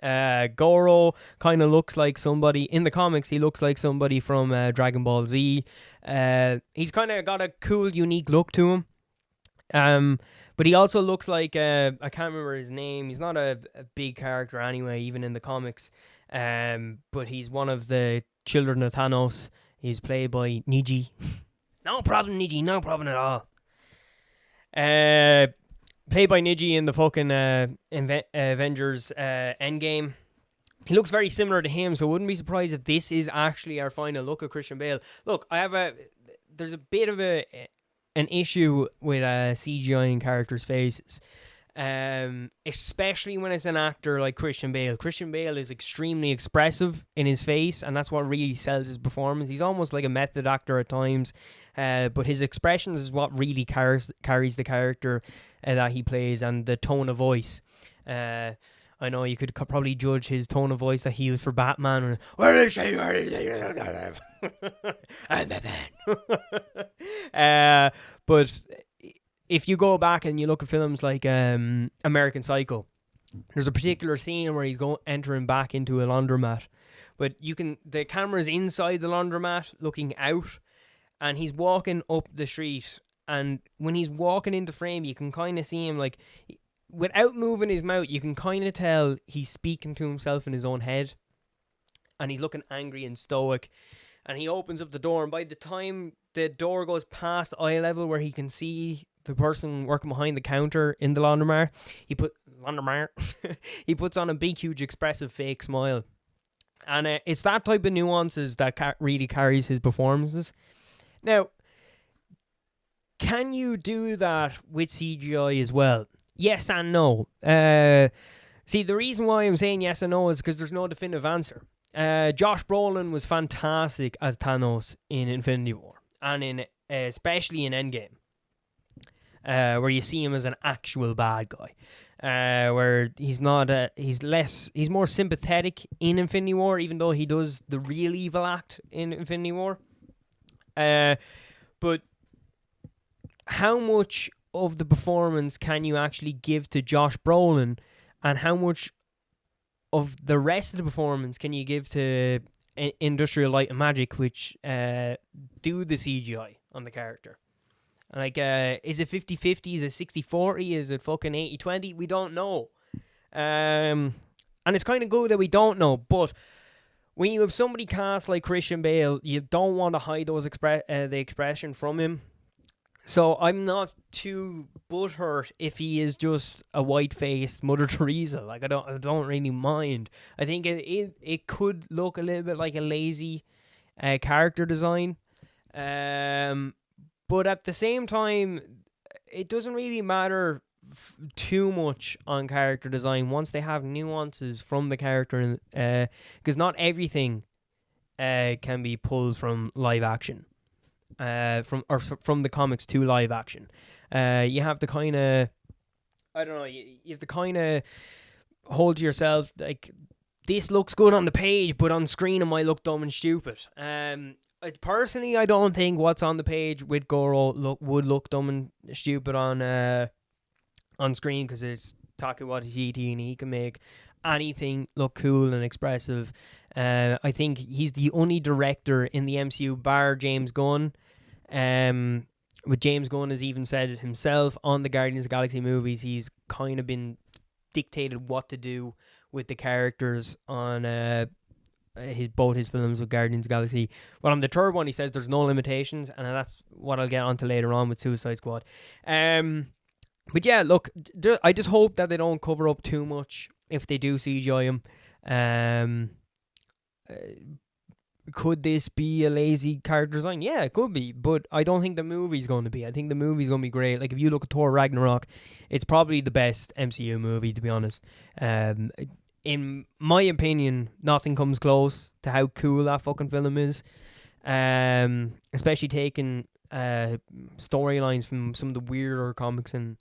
Goro kind of looks like somebody, in the comics, he looks like somebody from Dragon Ball Z. He's kind of got a cool, unique look to him. But he also looks like, I can't remember his name, he's not a big character anyway, even in the comics. But he's one of the children of Thanos. He's played by Niji. No problem, Niji. No problem at all. played by Niji in the fucking Avengers Endgame. He looks very similar to him, so I wouldn't be surprised if this is actually our final look at Christian Bale. Look, there's a bit of an issue with CGI-ing characters' faces, especially when it's an actor like Christian Bale. Christian Bale is extremely expressive in his face, and that's what really sells his performance. He's almost like a method actor at times, but his expressions is what really carries the character that he plays, and the tone of voice. I know you could probably judge his tone of voice that he used for Batman. But if you go back and you look at films like American Psycho, there's a particular scene where he's entering back into a laundromat, but the camera's inside the laundromat looking out, and he's walking up the street, and when he's walking into frame, you can kind of see him like, without moving his mouth, you can kind of tell he's speaking to himself in his own head, and he's looking angry and stoic, and he opens up the door, and by the time the door goes past eye level where he can see the person working behind the counter in the laundromat, he puts on a big, huge, expressive fake smile. And it's that type of nuances that really carries his performances. Now, can you do that with CGI as well? Yes and no. See, the reason why I'm saying yes and no is because there's no definitive answer. Josh Brolin was fantastic as Thanos in Infinity War, and especially in Endgame, where you see him as an actual bad guy. Where he's more sympathetic in Infinity War, even though he does the real evil act in Infinity War. But how much of the performance can you actually give to Josh Brolin, and how much of the rest of the performance can you give to Industrial Light and Magic, which do the CGI on the character? Like, is it 50-50? Is it 60-40? Is it fucking 80-20? We don't know. And it's kind of good that we don't know, but when you have somebody cast like Christian Bale, you don't want to hide those the expression from him. So I'm not too butthurt if he is just a white-faced Mother Teresa. Like, I don't really mind. I think it could look a little bit like a lazy character design. But at the same time, it doesn't really matter too much on character design once they have nuances from the character, because not everything can be pulled from live action. From the comics to live action. You have to kind of, I don't know, you have to kind of hold to yourself, like, this looks good on the page, but on screen it might look dumb and stupid. Personally, I don't think what's on the page with Goro would look dumb and stupid on screen, because it's Taika Waititi and he can make anything look cool and expressive. I think he's the only director in the MCU bar James Gunn. But James Gunn has even said it himself on the Guardians of the Galaxy movies. He's kind of been dictated what to do with the characters on both his films with Guardians of the Galaxy. Well, on the third one, he says there's no limitations, and that's what I'll get onto later on with Suicide Squad. But yeah, look, I just hope that they don't cover up too much if they do CGI him. Could this be a lazy character design? Yeah, it could be, but I don't think the movie's going to be. I think the movie's going to be great. Like, if you look at Thor Ragnarok, it's probably the best MCU movie, to be honest. In my opinion, nothing comes close to how cool that fucking film is. Especially taking storylines from some of the weirder comics in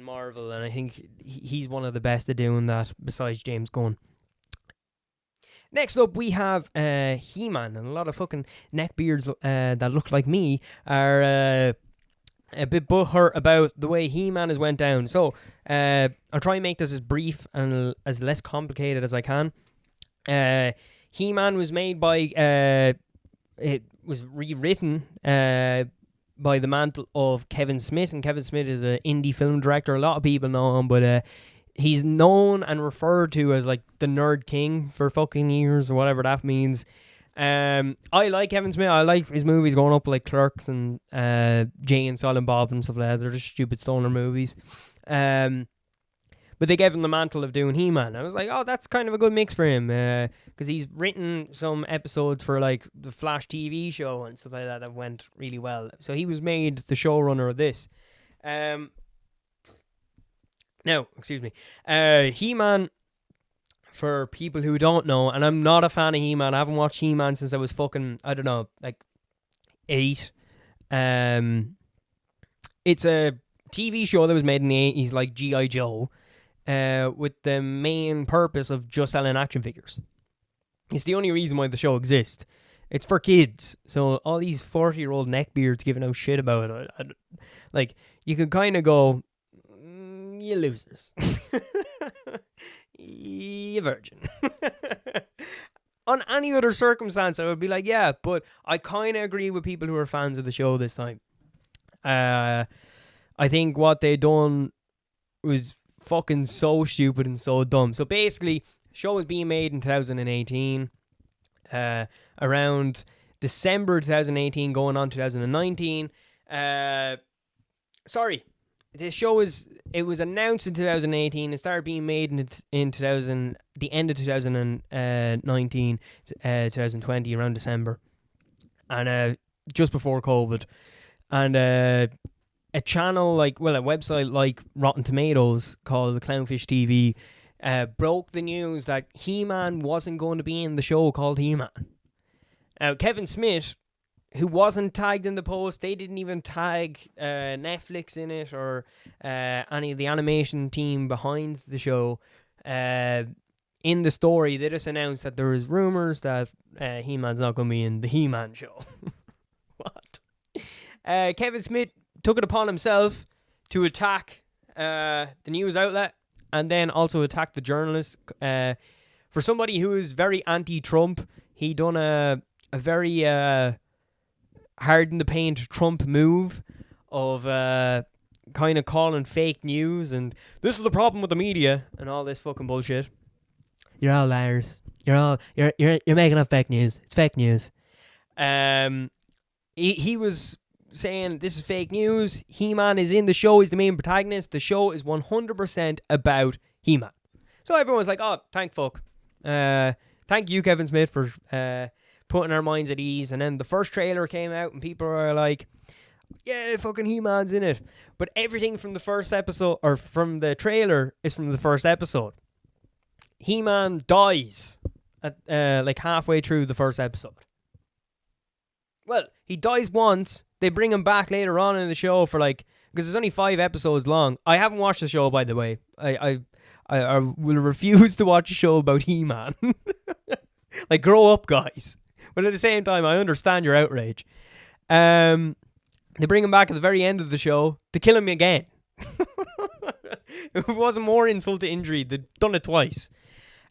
Marvel, and I think he's one of the best at doing that besides James Gunn. Next up, we have He-Man, and a lot of fucking neckbeards that look like me are a bit butthurt about the way He-Man has went down. So I'll try and make this as brief and as less complicated as I can. He-Man was made by it was rewritten by the mantle of Kevin Smith, and Kevin Smith is an indie film director. A lot of people know him, but he's known and referred to as like the Nerd King for fucking years, or whatever that means. I like Kevin Smith. I like his movies going up like Clerks and Jay and Silent Bob and stuff like that. They're just stupid stoner movies. But they gave him the mantle of doing He-Man. I was like, oh, that's kind of a good mix for him. Because he's written some episodes for like the Flash TV show and stuff like that went really well. So he was made the showrunner of this. Now, excuse me. He-Man, for people who don't know, and I'm not a fan of He-Man. I haven't watched He-Man since I was fucking, I don't know, like 8. It's a TV show that was made in the 80s, like G.I. Joe. With the main purpose of just selling action figures. It's the only reason why the show exists. It's for kids. So all these 40-year-old neckbeards giving out shit about it. Like, you could kind of go, you losers. You virgin. On any other circumstance, I would be like, yeah, but I kind of agree with people who are fans of the show this time. I think what they done was fucking so stupid and so dumb. So basically, the show was being made in 2018, around December 2018, going on 2019. Sorry, the show was announced in 2018. It started being made in the end of 2019, 2020, around December, and just before COVID, and a channel a website like Rotten Tomatoes called Clownfish TV broke the news that He-Man wasn't going to be in the show called He-Man. Kevin Smith, who wasn't tagged in the post, they didn't even tag Netflix in it or any of the animation team behind the show. In the story, they just announced that there was rumors that He-Man's not going to be in the He-Man show. What? Kevin Smith took it upon himself to attack the news outlet and then also attack the journalist. For somebody who is very anti-Trump, he done a very hard in the paint Trump move of kind of calling fake news and this is the problem with the media and all this fucking bullshit. You're all liars. You're making up fake news. It's fake news. He was saying this is fake news. He-Man is in the show. He's the main protagonist. The show is 100% about He-Man. So everyone's like, oh, thank fuck. Thank you, Kevin Smith, for putting our minds at ease. And then the first trailer came out and people were like, yeah, fucking He-Man's in it. But everything from the first episode, or from the trailer, is from the first episode. He-Man dies at like halfway through the first episode. Well, he dies once. They bring him back later on in the show for because it's only 5 episodes long. I haven't watched the show, by the way. I will refuse to watch a show about He-Man. Like, grow up, guys. But at the same time, I understand your outrage. They bring him back at the very end of the show to kill him again. If it wasn't more insult to injury, they'd done it twice.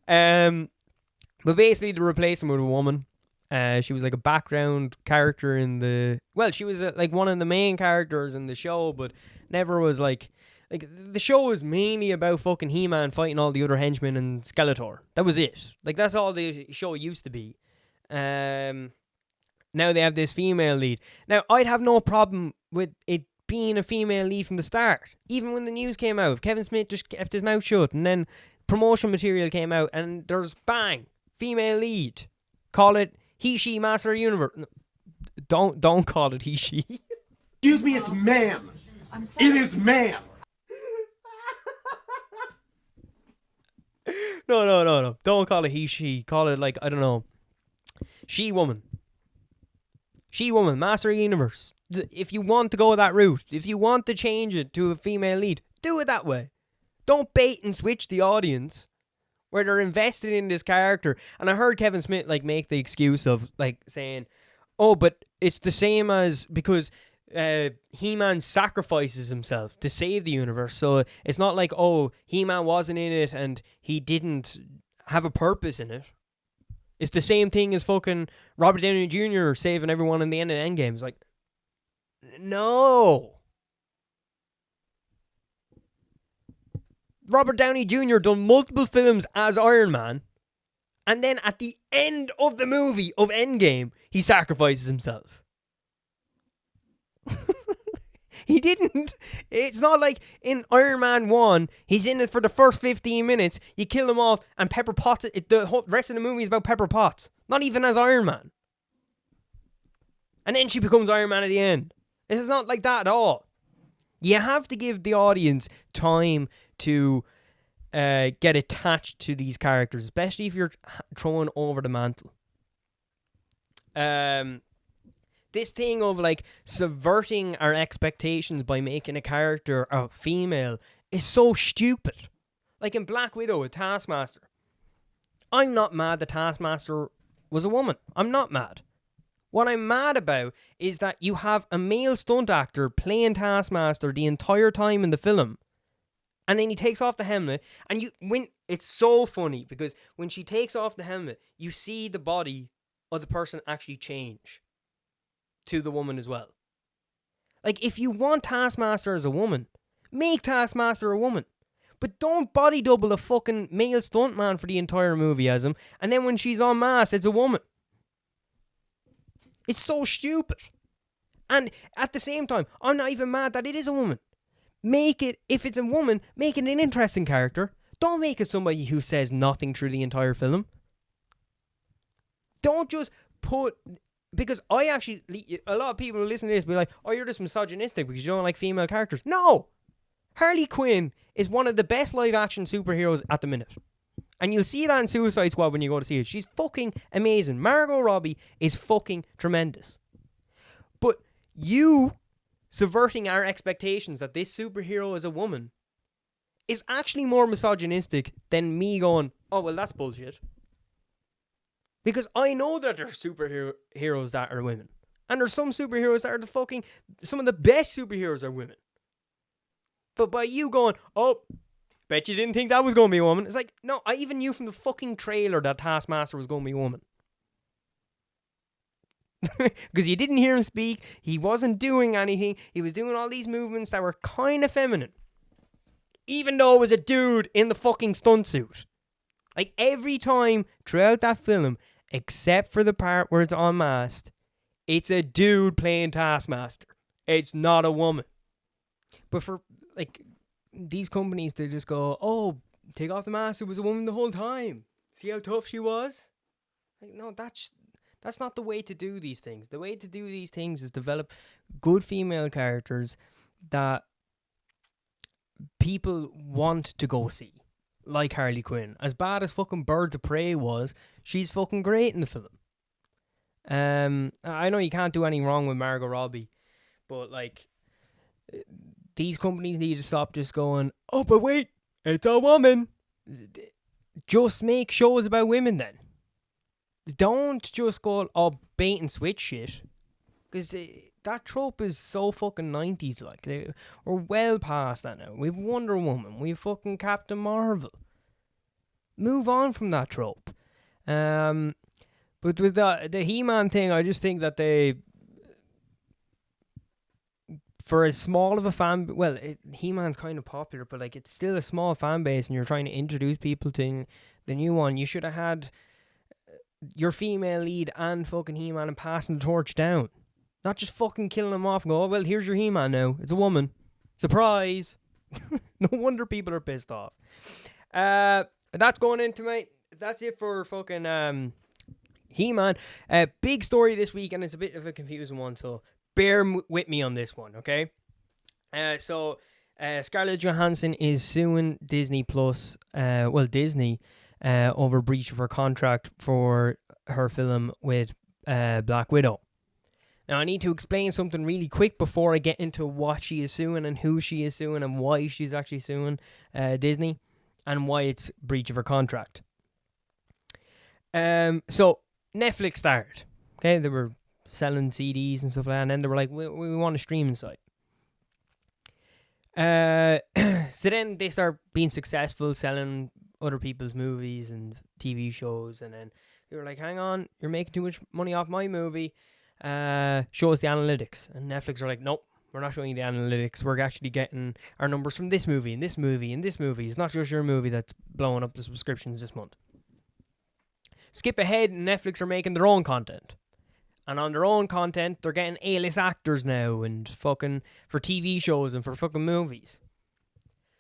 But basically, they replace him with a woman. She was like a background character in the... Well, she was like one of the main characters in the show, but never was like... Like, the show was mainly about fucking He-Man fighting all the other henchmen and Skeletor. That was it. Like, that's all the show used to be. Now they have this female lead. Now, I'd have no problem with it being a female lead from the start. Even when the news came out, Kevin Smith just kept his mouth shut, and then promotion material came out, and there's bang, female lead. Call it He, She, Master of the Universe. No, don't call it He, She. Excuse me, it's ma'am. It is ma'am. No. Don't call it He, She. Call it like, I don't know, She Woman. She Woman, Master of the Universe. If you want to go that route, if you want to change it to a female lead, do it that way. Don't bait and switch the audience where they're invested in this character. And I heard Kevin Smith make the excuse of saying, oh, but it's the same as because He-Man sacrifices himself to save the universe. So it's not like, oh, He-Man wasn't in it and he didn't have a purpose in it. It's the same thing as fucking Robert Downey Jr. saving everyone in the end of Endgame. It's like, no. Robert Downey Jr. done multiple films as Iron Man And then at the end of the movie of Endgame, he sacrifices himself. He didn't. It's not like in Iron Man 1, he's in it for the first 15 minutes, you kill him off, and Pepper Potts, the whole rest of the movie is about Pepper Potts. Not even as Iron Man. And then she becomes Iron Man at the end. It's not like that at all. You have to give the audience time to get attached to these characters, especially if you're throwing over the mantle. This thing of like subverting our expectations by making a character a female is so stupid. Like in Black Widow with Taskmaster. I'm not mad that Taskmaster was a woman. I'm not mad. What I'm mad about is that you have a male stunt actor playing Taskmaster the entire time in the film. And then he takes off the helmet, and it's so funny because when she takes off the helmet, you see the body of the person actually change to the woman as well. Like, if you want Taskmaster as a woman, make Taskmaster a woman. But don't body double a fucking male stuntman for the entire movie as him, and then when she's on mask, it's a woman. It's so stupid. And at the same time, I'm not even mad that it is a woman. Make it, if it's a woman, make it an interesting character. Don't make it somebody who says nothing through the entire film. Don't just put... Because a lot of people who listen to this will be like, oh, you're just misogynistic because you don't like female characters. No! Harley Quinn is one of the best live-action superheroes at the minute. And you'll see that in Suicide Squad when you go to see it. She's fucking amazing. Margot Robbie is fucking tremendous. But you subverting our expectations that this superhero is a woman is actually more misogynistic than me going, oh, well, that's bullshit. Because I know that there are superheroes that are women. And there's some superheroes that are some of the best superheroes are women. But by you going, oh, bet you didn't think that was going to be a woman. It's like, no, I even knew from the fucking trailer that Taskmaster was going to be a woman. Because you didn't hear him speak. He wasn't doing anything. He was doing all these movements that were kind of feminine. Even though it was a dude in the fucking stunt suit. Like every time throughout that film, except for the part where it's unmasked, it's a dude playing Taskmaster. It's not a woman. But for, like, these companies, they just go, oh, take off the mask, it was a woman the whole time. See how tough she was? Like, no, that's not the way to do these things. The way to do these things is develop good female characters that people want to go see. Like Harley Quinn. As bad as fucking Birds of Prey was, she's fucking great in the film. I know you can't do anything wrong with Margot Robbie, but like, these companies need to stop just going, oh, but wait, it's a woman. Just make shows about women then. Don't just go, oh, bait and switch shit. Because that trope is so fucking 90s, like. We're well past that now. We've Wonder Woman. We've fucking Captain Marvel. Move on from that trope. But with the He-Man thing, I just think that they... For as small of a fan... Well, He-Man's kind of popular, but like it's still a small fan base and you're trying to introduce people to the new one. You should have had your female lead and fucking He-Man and passing the torch down. Not just fucking killing him off and go, oh, well, here's your He-Man now. It's a woman. Surprise. No wonder people are pissed off. That's going into that's it for fucking He-Man. Big story this week, and it's a bit of a confusing one, so bear with me on this one, okay? So Scarlett Johansson is suing Disney Plus, Disney, over breach of her contract for her film with Black Widow. Now, I need to explain something really quick before I get into what she is suing and who she is suing and why she's actually suing Disney and why it's breach of her contract. So, Netflix started. Okay, they were selling CDs and stuff like that, and then they were like, we want a streaming site. So then they start being successful selling other people's movies and TV shows, and then they were like, hang on, you're making too much money off my movie. Show us the analytics. And Netflix are like, nope, we're not showing you the analytics. We're actually getting our numbers from this movie and this movie and this movie. It's not just your movie that's blowing up the subscriptions this month. skip ahead and Netflix are making their own content. And on their own content, they're getting A-list actors now and fucking for TV shows and for fucking movies.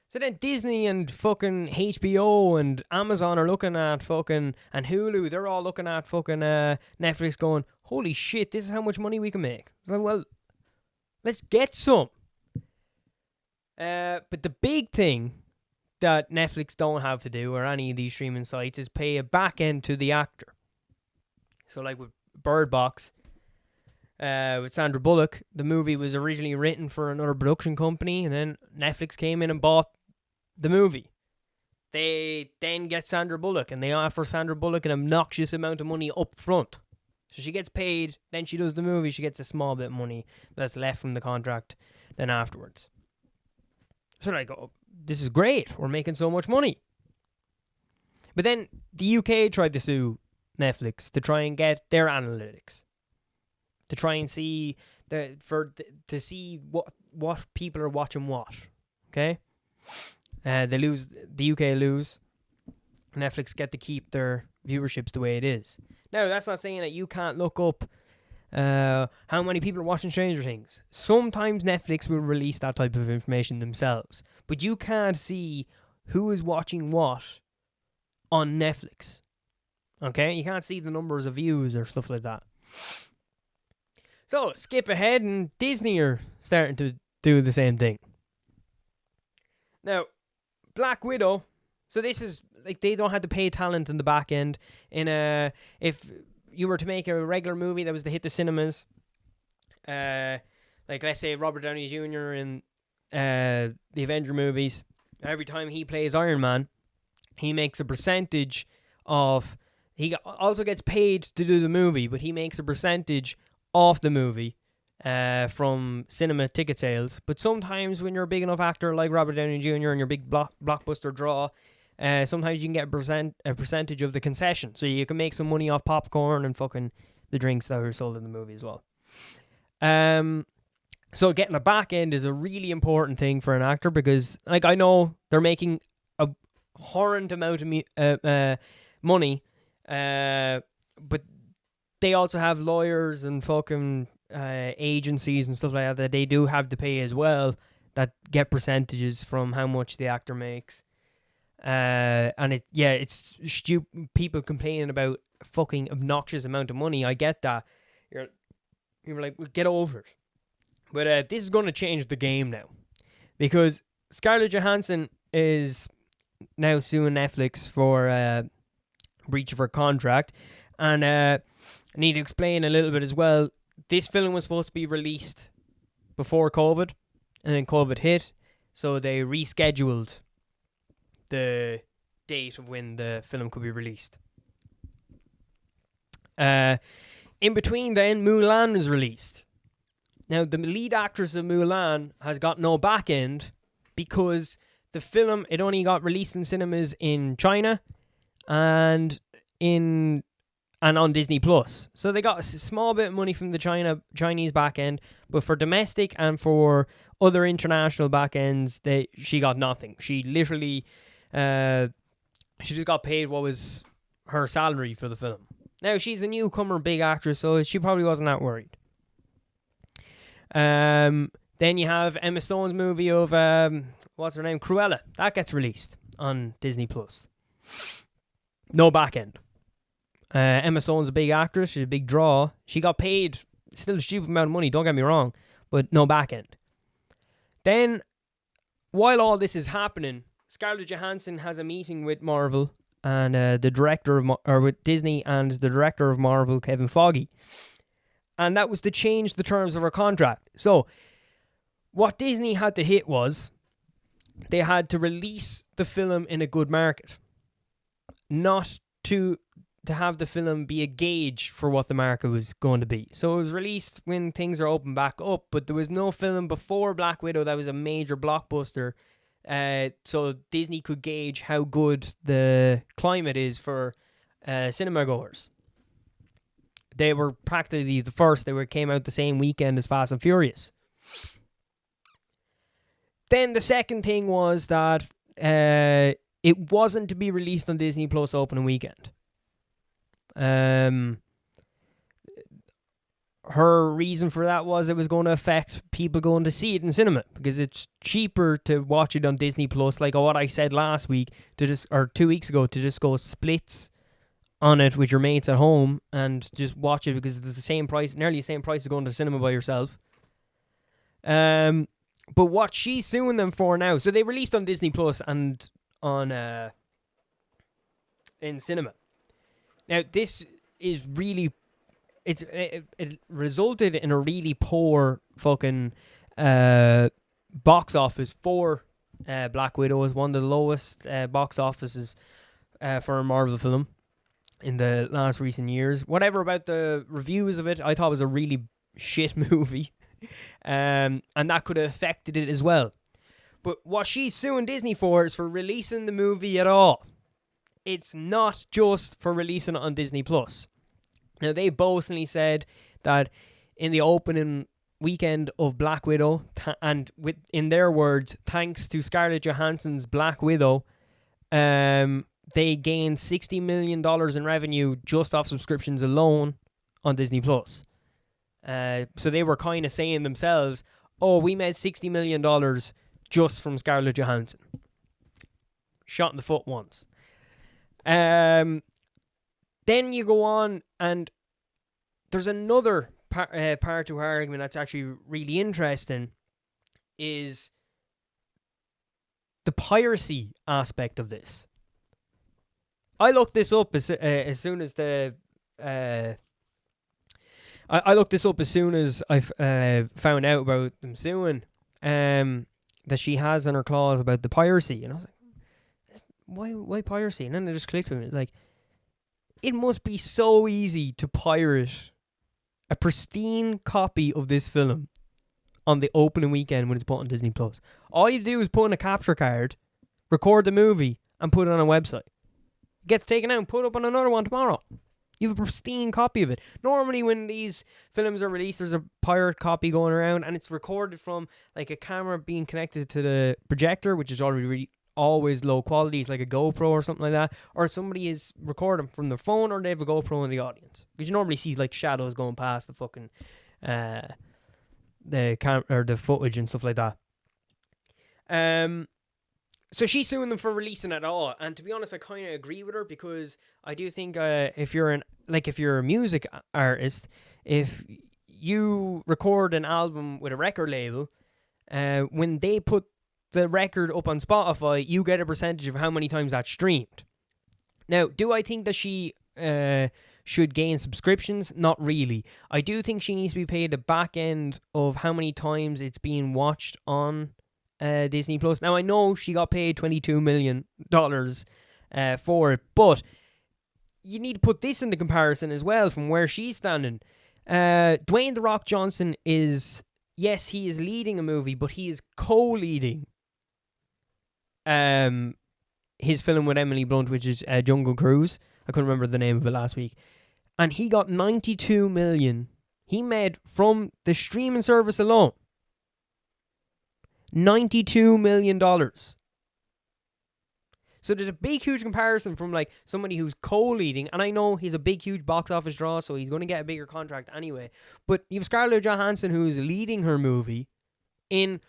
So then Disney and fucking HBO and Amazon are looking at fucking, and Hulu, they're all looking at fucking Netflix going, holy shit, this is how much money we can make. So, well, let's get some. But the big thing that Netflix don't have to do, or any of these streaming sites, is pay a back end to the actor. So like with Bird Box, with Sandra Bullock, the movie was originally written for another production company, and then Netflix came in and bought the movie. They then get Sandra Bullock, and they offer Sandra Bullock an obnoxious amount of money up front. So she gets paid, then she does the movie, she gets a small bit of money that's left from the contract then afterwards. So I go, this is great, we're making so much money. But then the UK tried to sue Netflix to try and get their analytics, to try and see to see what people are watching what. Okay, they lose. The UK lose. Netflix get to keep their viewerships the way it is. Now that's not saying that you can't look up how many people are watching Stranger Things. Sometimes Netflix will release that type of information themselves, but you can't see who is watching what on Netflix. Okay, you can't see the numbers of views or stuff like that. So, skip ahead, and Disney are starting to do the same thing. Now, Black Widow, so this is, like, they don't have to pay talent in the back end. If you were to make a regular movie that was to hit the cinemas, like, let's say Robert Downey Jr. in the Avenger movies, every time he plays Iron Man, he makes a percentage of... He also gets paid to do the movie, but he makes a percentage off the movie from cinema ticket sales. But sometimes when you're a big enough actor like Robert Downey Jr. and you're a big blockbuster draw, sometimes you can get a percentage of the concession. So you can make some money off popcorn and fucking the drinks that were sold in the movie as well. So getting a back end is a really important thing for an actor because, like, I know they're making a horrend amount of money, but they also have lawyers and fucking agencies and stuff like that they do have to pay as well, that get percentages from how much the actor makes. And it's stupid. People complaining about a fucking obnoxious amount of money. I get that. You're like, well, get over it. But this is going to change the game now, because Scarlett Johansson is now suing Netflix for breach of her contract. And I need to explain a little bit as well. This film was supposed to be released before COVID, and then COVID hit, so they rescheduled the date of when the film could be released. In between then, Mulan was released. Now, the lead actress of Mulan has got no back end because the film, it only got released in cinemas in China and on Disney Plus. So they got a small bit of money from the Chinese back end, but for domestic and for other international back ends, she got nothing. She literally, she just got paid what was her salary for the film. Now, she's a newcomer big actress, so she probably wasn't that worried. Then you have Emma Stone's movie of, what's her name? Cruella. That gets released on Disney Plus. No back end. Emma Stone's a big actress. She's a big draw. She got paid still a stupid amount of money, don't get me wrong, but no back end. Then, while all this is happening, Scarlett Johansson has a meeting with Marvel and the director of with Disney and the director of Marvel, Kevin Feige. And that was to change the terms of her contract. So, what Disney had to hit was they had to release the film in a good market. Not to have the film be a gauge for what the market was going to be. So it was released when things are open back up, but there was no film before Black Widow that was a major blockbuster. So Disney could gauge how good the climate is for cinema goers. They were practically the first. Came out the same weekend as Fast and Furious. Then the second thing was that it wasn't to be released on Disney Plus opening weekend. Her reason for that was it was going to affect people going to see it in cinema because it's cheaper to watch it on Disney Plus, like what I said last week or 2 weeks ago, to just go splits on it with your mates at home and just watch it because it's the same price, nearly the same price as going to the cinema by yourself. But what she's suing them for now, so they released on Disney Plus and on in cinema. Now this is really. It resulted in a really poor fucking box office for Black Widow. Is one of the lowest box offices for a Marvel film in the last recent years. Whatever about the reviews of it, I thought it was a really shit movie, and that could have affected it as well. But what she's suing Disney for is for releasing the movie at all. It's not just for releasing it on Disney Plus. Now, they boastfully said that in the opening weekend of Black Widow, in their words, thanks to Scarlett Johansson's Black Widow, they gained $60 million in revenue just off subscriptions alone on Disney+. So they were kind of saying themselves, oh, we made $60 million just from Scarlett Johansson. Shot in the foot once. Then you go on, and there's another part to her argument that's actually really interesting, is the piracy aspect of this. I looked this up as soon as I looked this up as soon as I found out about them suing that she has in her clause about the piracy, and I was like, why piracy? And then I just clicked with it, like, it must be so easy to pirate a pristine copy of this film on the opening weekend when it's put on Disney Plus. All you do is put in a capture card, record the movie, and put it on a website. It gets taken out and put up on another one tomorrow. You have a pristine copy of it. Normally when these films are released, there's a pirate copy going around, and it's recorded from like a camera being connected to the projector, which is already always low quality. It's like a GoPro or something like that, or somebody is recording from their phone, or they have a GoPro in the audience, because you normally see like shadows going past the fucking the footage and stuff like that. So she's suing them for releasing it all, and to be honest, I kind of agree with her, because I do think if you're a music artist, if you record an album with a record label, when they put the record up on Spotify, you get a percentage of how many times that's streamed. Now, do I think that she should gain subscriptions? Not really. I do think she needs to be paid the back end of how many times it's being watched on Disney Plus. Now, I know she got paid $22 million for it, but you need to put this into comparison as well from where she's standing. Dwayne "The Rock" Johnson is, yes, he is leading a movie, but he is co-leading his film with Emily Blunt, which is Jungle Cruise. I couldn't remember the name of it last week. And he got $92 million. He made from the streaming service alone $92 million. So there's a big, huge comparison from like somebody who's co-leading, and I know he's a big, huge box office draw, so he's going to get a bigger contract anyway. But you have Scarlett Johansson, who's leading her movie in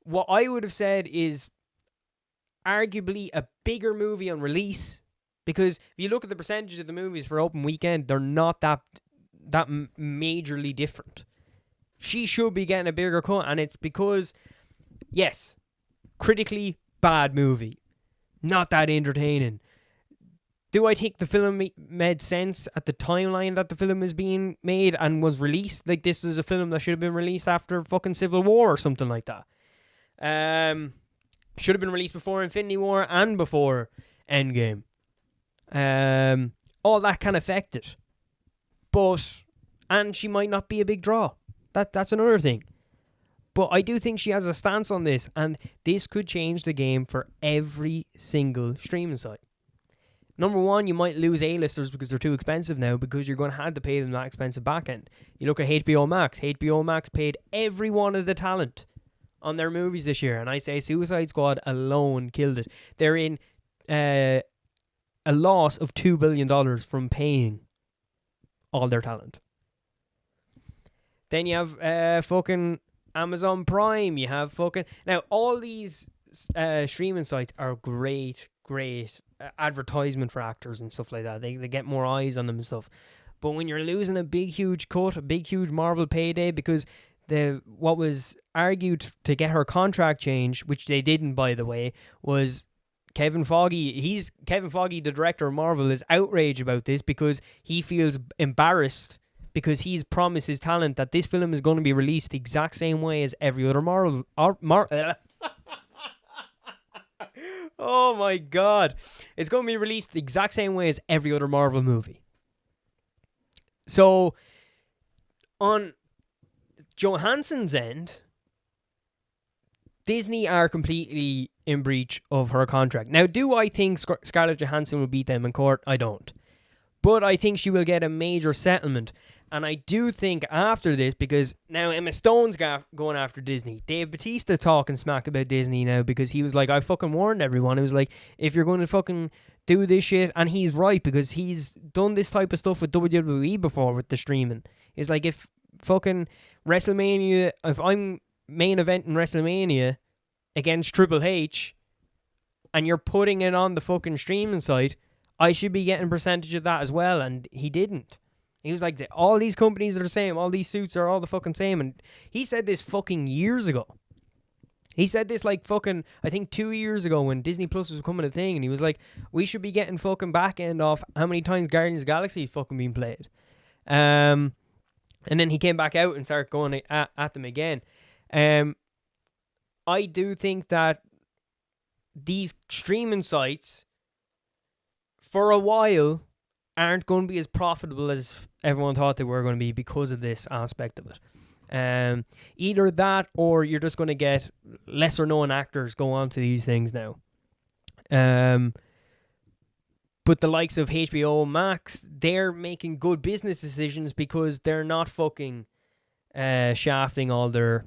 what I would have said is arguably a bigger movie on release, because if you look at the percentages of the movies for open weekend, they're not that majorly different. She should be getting a bigger cut, and it's because, yes, critically bad movie, not that entertaining. Do I think the film made sense at the timeline that the film is being made and was released? Like, this is a film that should have been released after fucking Civil War or something like that. Should have been released before Infinity War and before Endgame. All that can affect it. And she might not be a big draw. That's another thing. But I do think she has a stance on this, and this could change the game for every single streaming site. Number one, you might lose A-listers because they're too expensive now, because you're going to have to pay them that expensive back end. You look at HBO Max. HBO Max paid every one of the talent on their movies this year, and I say Suicide Squad alone killed it. They're in a loss of $2 billion from paying all their talent. Then you have fucking Amazon Prime. You have fucking... Now, all these streaming sites are great advertisement for actors and stuff like that. They get more eyes on them and stuff. But when you're losing a big, huge cut, a big, huge Marvel payday, because what was argued to get her contract changed, which they didn't, by the way, was Kevin Feige. Kevin Feige, the director of Marvel, is outraged about this because he feels embarrassed because he's promised his talent that this film is going to be released the exact same way as every other Marvel... Oh my God. It's going to be released the exact same way as every other Marvel movie. So, on Johansson's end, Disney are completely in breach of her contract. Now, do I think Scarlett Johansson will beat them in court? I don't. But I think she will get a major settlement. And I do think after this, because now Emma Stone's going after Disney. Dave Bautista talking smack about Disney now because he was like, I fucking warned everyone. It was like, if you're going to fucking do this shit, and he's right because he's done this type of stuff with WWE before with the streaming. It's like, if fucking WrestleMania, if I'm main event in WrestleMania against Triple H and you're putting it on the fucking streaming site, I should be getting percentage of that as well. And he didn't. He was like, all these companies are the same. All these suits are all the fucking same. And he said this fucking years ago. He said this like fucking, I think 2 years ago when Disney Plus was becoming a thing. And he was like, we should be getting fucking back end off how many times Guardians of the Galaxy is fucking being played. And then he came back out and started going at them again. I do think that these streaming sites, for a while, aren't going to be as profitable as everyone thought they were going to be because of this aspect of it. Either that or you're just going to get lesser known actors go on to these things now. But the likes of HBO Max, they're making good business decisions because they're not fucking shafting all their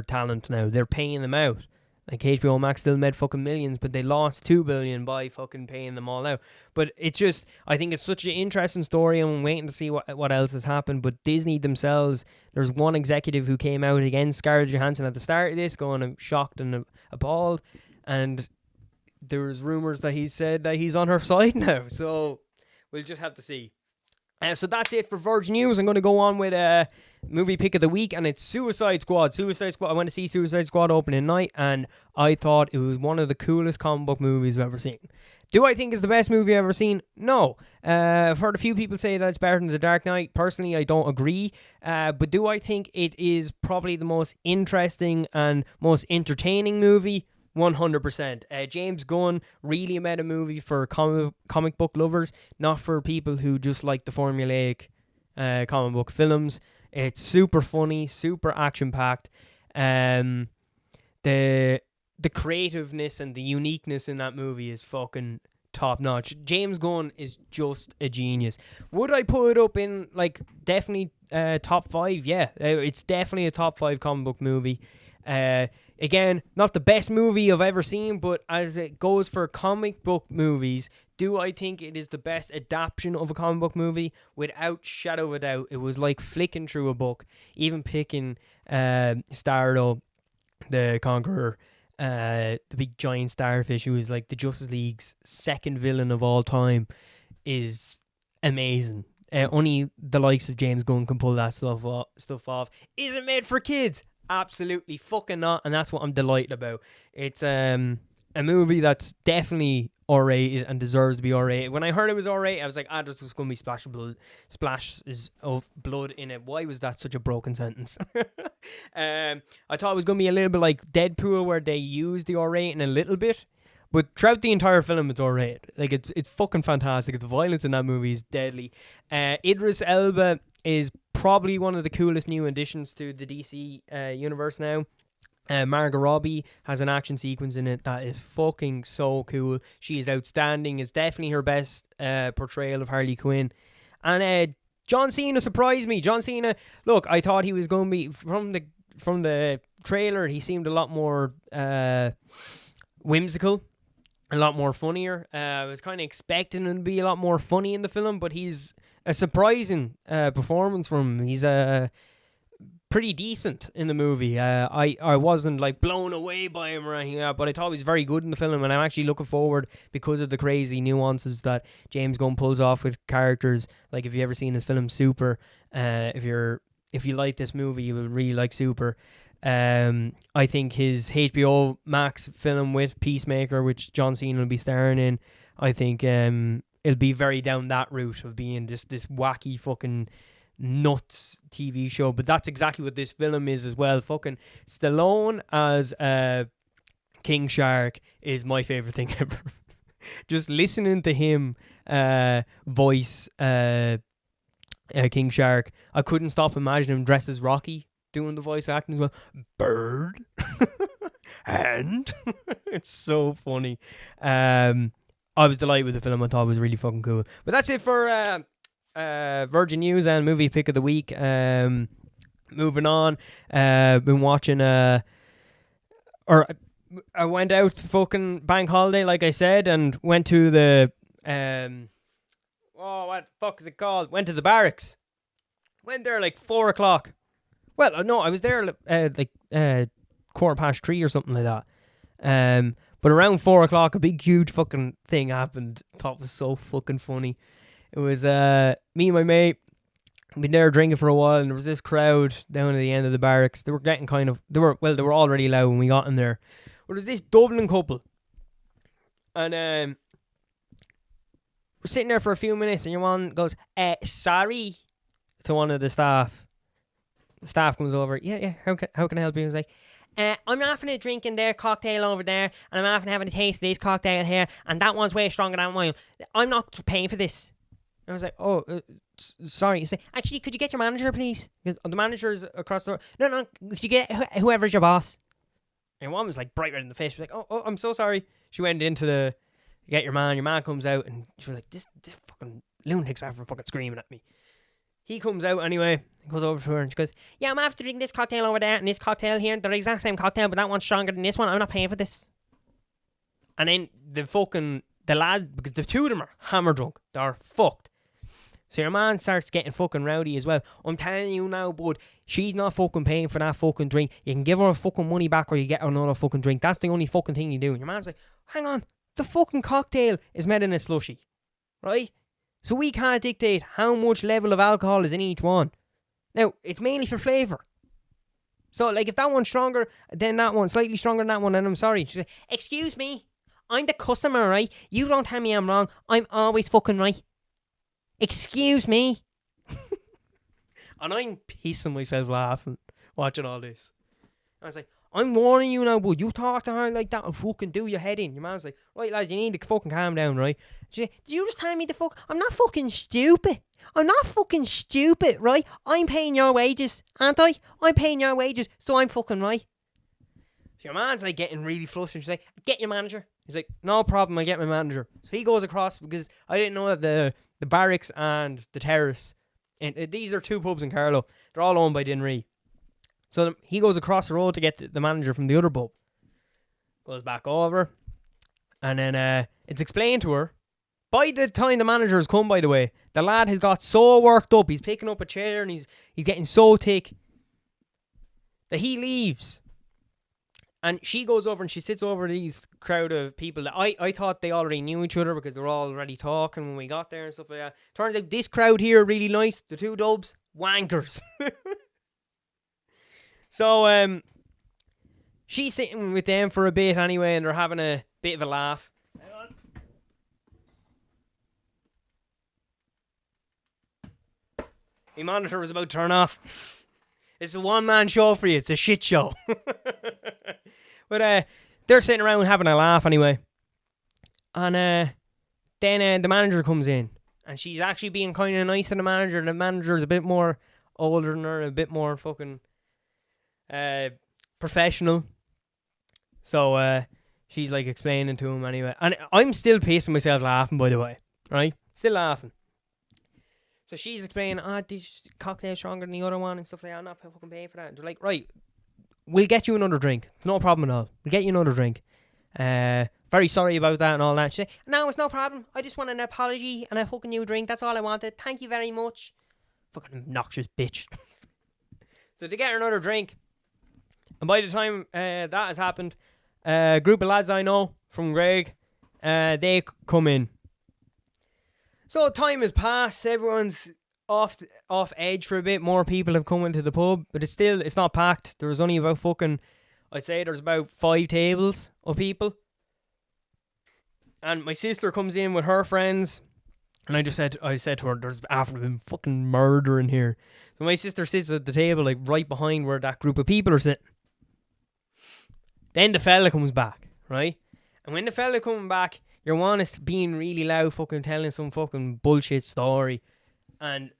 talent now. They're paying them out. Like, HBO Max still made fucking millions, but they lost $2 billion by fucking paying them all out. But it's just, I think it's such an interesting story. I'm waiting to see what else has happened. But Disney themselves, there's one executive who came out against Scarlett Johansson at the start of this, going shocked and appalled. And there was rumors that he said that he's on her side now. So we'll just have to see. So that's it for Virgin News. I'm going to go on with a movie pick of the week, and it's Suicide Squad. I went to see Suicide Squad opening night, and I thought it was one of the coolest comic book movies I've ever seen. Do I think it's the best movie I've ever seen? No. I've heard a few people say that it's better than The Dark Knight. Personally, I don't agree. But do I think it is probably the most interesting and most entertaining movie? 100%. James Gunn really made a movie for comic book lovers, not for people who just like the formulaic comic book films. It's super funny, super action-packed. The creativeness and the uniqueness in that movie is fucking top-notch. James Gunn is just a genius. Would I put it up in, like, definitely top 5? Yeah, it's definitely a top 5 comic book movie. Again, not the best movie I've ever seen, but as it goes for comic book movies, do I think it is the best adaptation of a comic book movie? Without shadow of a doubt. It was like flicking through a book. Even picking Starro, the Conqueror, the big giant starfish, who is like the Justice League's second villain of all time, is amazing. Only the likes of James Gunn can pull that stuff off. Is it made for kids? Absolutely fucking not, and that's what I'm delighted about. It's a movie that's definitely R-rated and deserves to be R-rated. When I heard it was R-rated, I was like, there's just going to be splashes of blood in it. Why was that such a broken sentence? I thought it was going to be a little bit like Deadpool, where they used the R-rating a little bit, but throughout the entire film, it's R-rated. Like, it's fucking fantastic. The violence in that movie is deadly. Idris Elba is probably one of the coolest new additions to the DC universe now. Margot Robbie has an action sequence in it that is fucking so cool. She is outstanding. It's definitely her best portrayal of Harley Quinn. And John Cena surprised me. John Cena, look, I thought he was going to be, from the trailer, he seemed a lot more whimsical. a lot more funnier. I was kind of expecting him to be a lot more funny in the film, but he's a surprising performance from him. He's pretty decent in the movie. I wasn't like blown away by him or anything like that, but I thought he was very good in the film, and I'm actually looking forward because of the crazy nuances that James Gunn pulls off with characters. Like, if you ever seen his film Super, if you like this movie, you will really like Super. I think his HBO Max film with Peacemaker, which John Cena will be starring in, I think it'll be very down that route of being just this wacky fucking nuts TV show. But that's exactly what this film is as well. Fucking Stallone as King Shark is my favorite thing ever. Just listening to him voice King Shark, I couldn't stop imagining him dressed as Rocky doing the voice acting as well. Bird and it's so funny. I was delighted with the film. I thought it was really fucking cool. But that's it for Virgin News and movie pick of the week. Moving on, been watching I went out fucking bank holiday, like I said, and went to the what the fuck is it called? Went to the barracks. Went there like 4 o'clock. Well, no, I was there like 3:15 or something like that. But around 4 o'clock, a big, huge fucking thing happened. Thought it was so fucking funny. It was me and my mate. Been there drinking for a while, and there was this crowd down at the end of the barracks. They were getting they were already loud when we got in there. But there was this Dublin couple, and we're sitting there for a few minutes, and your one goes, "Sorry," to one of the staff. The staff comes over. Yeah. How can I help you? He was like, I'm having a drink in their cocktail over there, and I'm having a taste of this cocktail here, and that one's way stronger than mine. I'm not paying for this. And I was like, oh, sorry. You say, actually, could you get your manager, please? The manager's across the door. No, could you get whoever's your boss? And one was like bright red in the face. She was like, oh, I'm so sorry. She went into the get your man. Your man comes out, and she was like, this fucking lunatic's after fucking screaming at me. He comes out anyway, goes over to her, and she goes, yeah, I'm after drinking this cocktail over there and this cocktail here. They're the exact same cocktail, but that one's stronger than this one. I'm not paying for this. And then the lad, because the two of them are hammer drunk, they're fucked. So your man starts getting fucking rowdy as well. I'm telling you now, bud, she's not fucking paying for that fucking drink. You can give her fucking money back or you get her another fucking drink. That's the only fucking thing you do. And your man's like, hang on, the fucking cocktail is made in a slushy, right? So we can't dictate how much level of alcohol is in each one. Now, it's mainly for flavour. So, like, if that one's stronger than that one, slightly stronger than that one, and I'm sorry. She's like, excuse me, I'm the customer, right? You don't tell me I'm wrong. I'm always fucking right. Excuse me. And I'm pissing myself laughing, watching all this. I was like, I'm warning you now, bud. You talk to her like that and fucking do your head in. Your man's like, right, lads, you need to fucking calm down, right? She's like, did you just tell me to fuck? I'm not fucking stupid. I'm not fucking stupid, right? I'm paying your wages, aren't I? I'm paying your wages, so I'm fucking right. So your man's like getting really flustered. She's like, get your manager. He's like, no problem, I get my manager. So he goes across, because I didn't know that the barracks and the terrace, and these are two pubs in Carlow. They're all owned by Dinree. So he goes across the road to get the manager from the other pub. Goes back over. And then it's explained to her. By the time the manager has come, by the way, the lad has got so worked up. He's picking up a chair and he's getting so thick that he leaves. And she goes over and she sits over these crowd of people that I thought they already knew each other because they were all already talking when we got there and stuff like that. Turns out this crowd here are really nice. The two dubs, wankers. So, she's sitting with them for a bit anyway, and they're having a bit of a laugh. Hang on. My monitor was about to turn off. It's a one-man show for you. It's a shit show. But they're sitting around having a laugh anyway. And then the manager comes in, and she's actually being kind of nice to the manager. The manager's a bit more older than her, a bit more fucking professional. So she's like explaining to him anyway, and I'm still pacing myself laughing, by the way, right? Still laughing. So she's explaining, this cocktail's stronger than the other one and stuff like that. I'm not fucking paying for that. And they're like, right, we'll get you another drink. It's no problem at all. We'll get you another drink for very sorry about that and all that. She said, no, it's no problem. I just want an apology and a fucking new drink. That's all I wanted. Thank you very much. Fucking obnoxious bitch. So to get her another drink. And by the time that has happened, a group of lads I know from Greg, they come in. So time has passed. Everyone's off edge for a bit. More people have come into the pub, but it's not packed. There was only about I'd say there's about 5 tables of people. And my sister comes in with her friends, and I said to her, there's after been fucking murder in here. So my sister sits at the table, like right behind where that group of people are sitting. Then the fella comes back, right? And when the fella coming back, your one is being really loud, fucking telling some fucking bullshit story. And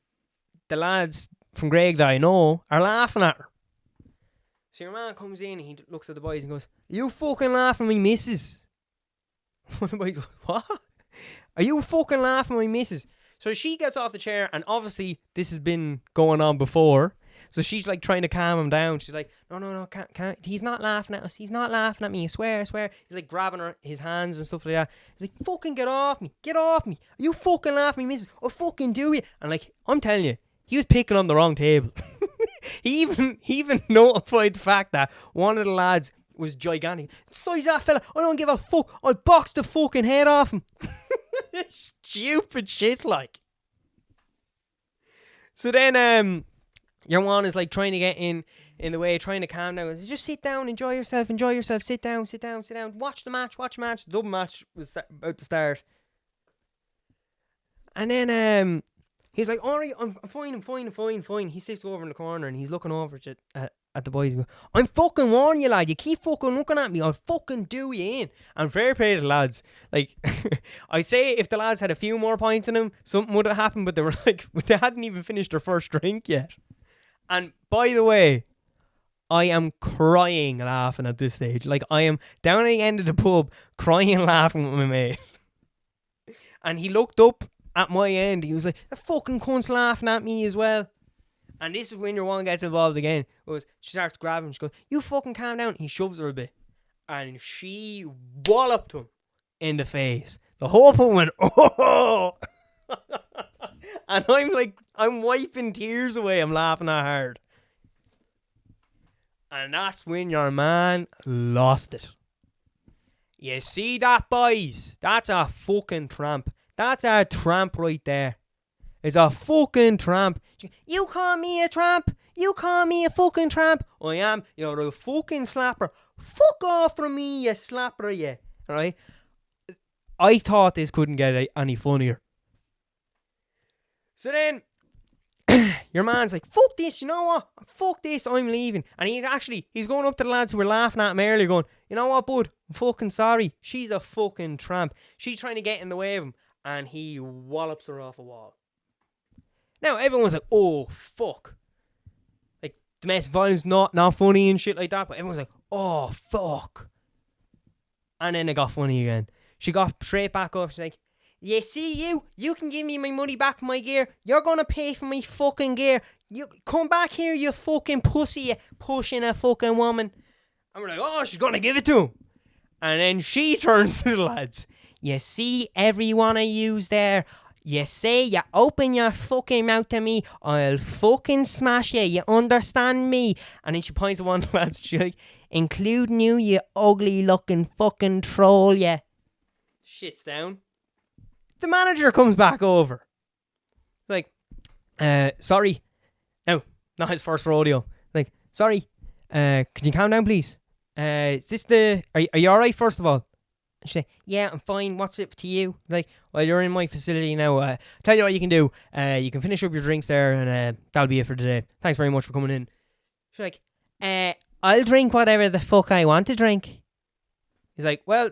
the lads from Greg that I know are laughing at her. So your man comes in and he looks at the boys and goes, you fucking laughing at me missus? One of the boys goes, what? Are you fucking laughing at my missus? So she gets off the chair, and obviously this has been going on before. So she's like trying to calm him down. She's like, no, can't. He's not laughing at us. He's not laughing at me. I swear. He's like grabbing his hands and stuff like that. He's like, fucking get off me. Are you fucking laughing at me, missus? I'll fucking do you. And like, I'm telling you, he was picking on the wrong table. He even notified the fact that one of the lads was gigantic. Size that fella, I don't give a fuck. I'll box the fucking head off him. Stupid shit, like. So then, your one is like trying to get in the way, trying to calm down. Just sit down, enjoy yourself. Sit down. Watch the match. The double match was about to start. And then, he's like, alright, I'm fine. He sits over in the corner and he's looking over at the boys and goes, I'm fucking warning you, lad. You keep fucking looking at me, I'll fucking do you in. And fair play to the lads. Like, I say if the lads had a few more points in them, something would have happened, but they were like, they hadn't even finished their first drink yet. And by the way, I am crying laughing at this stage. Like, I am down at the end of the pub, crying laughing with my mate. And he looked up at my end. He was like, the fucking cunt's laughing at me as well. And this is when your one gets involved again. She starts grabbing him. She goes, you fucking calm down. He shoves her a bit. And she walloped him in the face. The whole pub went, oh! And I'm wiping tears away. I'm laughing that hard. And that's when your man lost it. You see that, boys? That's a fucking tramp. That's a tramp right there. It's a fucking tramp. You call me a tramp? You call me a fucking tramp? I am. You're a fucking slapper. Fuck off from me, you slapper, you. Alright? I thought this couldn't get any funnier. So then, your man's like, fuck this, you know what? Fuck this, I'm leaving. And he's going up to the lads who were laughing at him earlier going, you know what, bud? I'm fucking sorry. She's a fucking tramp. She's trying to get in the way of him. And he wallops her off a wall. Now, everyone's like, oh, fuck. Like, domestic violence, not funny and shit like that. But everyone's like, oh, fuck. And then it got funny again. She got straight back up. She's like, you see you can give me my money back for my gear. You're going to pay for my fucking gear. You come back here, you fucking pussy, you pushing a fucking woman. And we're like, oh, she's going to give it to him. And then she turns to the lads. You see every one of yous there. You say you open your fucking mouth to me, I'll fucking smash you. You understand me? And then she points at one of the lads. She's like, including you, you ugly looking fucking troll, you. Shit's down. The manager comes back over. Like, sorry. No, not his first rodeo. Like, sorry. Could you calm down, please? Is this are you alright, first of all? And she's like, yeah, I'm fine. What's it to you? Like, well, you're in my facility now. Tell you what you can do. You can finish up your drinks there, and that'll be it for today. Thanks very much for coming in. She's like, I'll drink whatever the fuck I want to drink. He's like, well,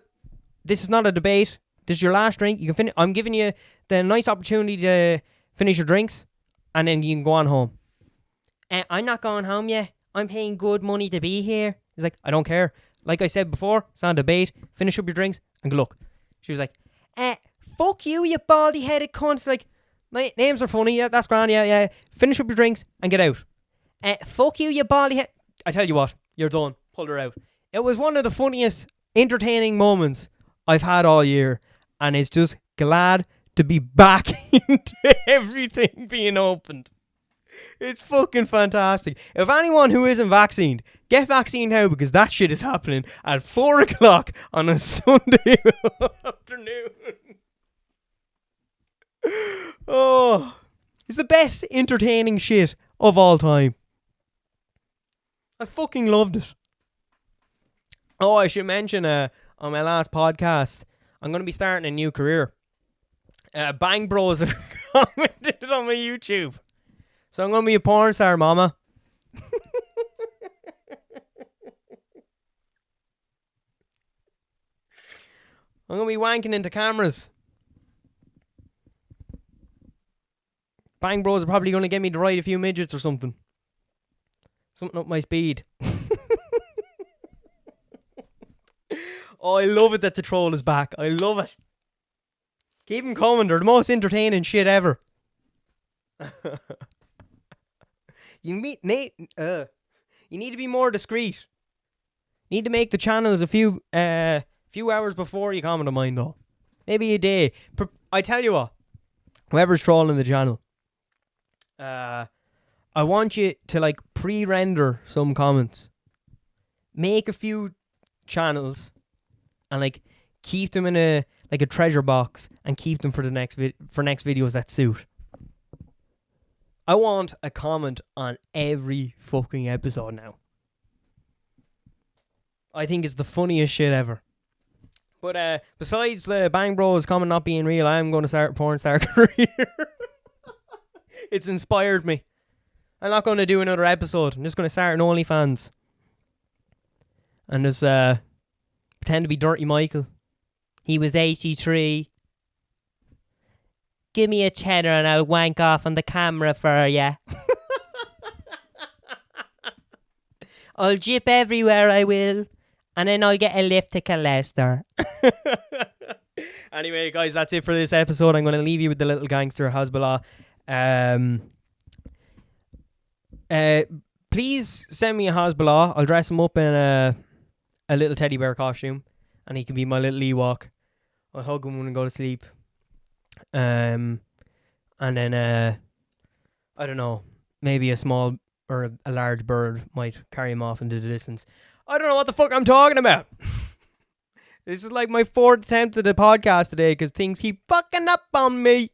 this is not a debate. This is your last drink. You can finish. I'm giving you the nice opportunity to finish your drinks, and then you can go on home. I'm not going home yet. I'm paying good money to be here. He's like, I don't care. Like I said before, it's not a debate. Finish up your drinks and good luck. She was like, fuck you, you baldy-headed cunt. It's like, names are funny. Yeah, that's grand. Yeah. Finish up your drinks and get out. Fuck you, you baldy-head. I tell you what, you're done. Pulled her out. It was one of the funniest, entertaining moments I've had all year, and it's just glad to be back into everything being opened. It's fucking fantastic. If anyone who isn't vaccinated, get vaccinated now, because that shit is happening at 4 o'clock on a Sunday afternoon. Oh, it's the best entertaining shit of all time. I fucking loved it. Oh, I should mention on my last podcast, I'm going to be starting a new career. Bang Bros have commented on my YouTube. So I'm going to be a porn star, mama. I'm going to be wanking into cameras. Bang Bros are probably going to get me to ride a few midgets or something. Something up my speed. Oh, I love it that the troll is back. I love it. Keep them coming. They're the most entertaining shit ever. You need to be more discreet. You need to make the channels a few hours before you comment on mine, though. Maybe a day. I tell you what. Whoever's trolling the channel, I want you to like pre-render some comments. Make a few channels and like keep them in a treasure box and keep them for the next videos that suit. I want a comment on every fucking episode now. I think it's the funniest shit ever. But besides the Bang Bros comment not being real, I'm going to start a porn star career. It's inspired me. I'm not going to do another episode. I'm just going to start an OnlyFans. And just pretend to be Dirty Michael. He was 83. Give me a tenner and I'll wank off on the camera for ya. I'll jip everywhere, I will. And then I'll get a lift to Leicester. Anyway, guys, that's it for this episode. I'm going to leave you with the little gangster Hasbullah. Please send me a Hasbullah. I'll dress him up in a little teddy bear costume. And he can be my little Ewok. I'll hug him when I go to sleep. And then I don't know, maybe a small or a large bird might carry him off into the distance. I don't know what the fuck I'm talking about. This is like my 4th attempt at the podcast today because things keep fucking up on me.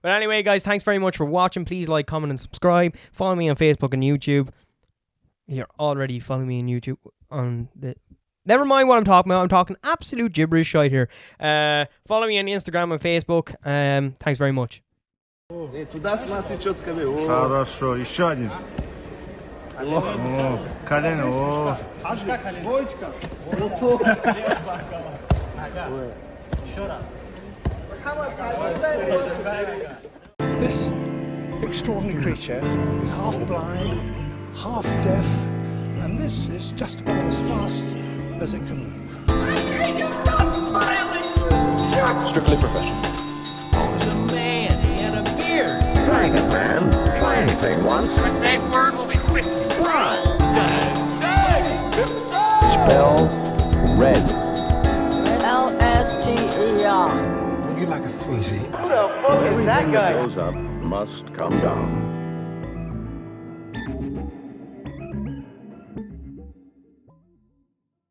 But anyway, guys, thanks very much for watching. Please like, comment, and subscribe. Follow me on Facebook and YouTube. You're already following me on YouTube on the... Never mind what I'm talking about. I'm talking absolute gibberish shite here. Follow me on Instagram and Facebook. Thanks very much. Туда смотри, четко. Хорошо, еще один. О, колено. Двоечка. This extraordinary creature is half blind, half deaf, and this is just about as fast as it can move. Strictly professional. Always a man. He had a beard. Trying it, man. Try anything once. The safe word will be whiskey. Spell red. L-S-T-E-R. Looking like a sweetie. Who the fuck is that guy? Everything that goes up must come down.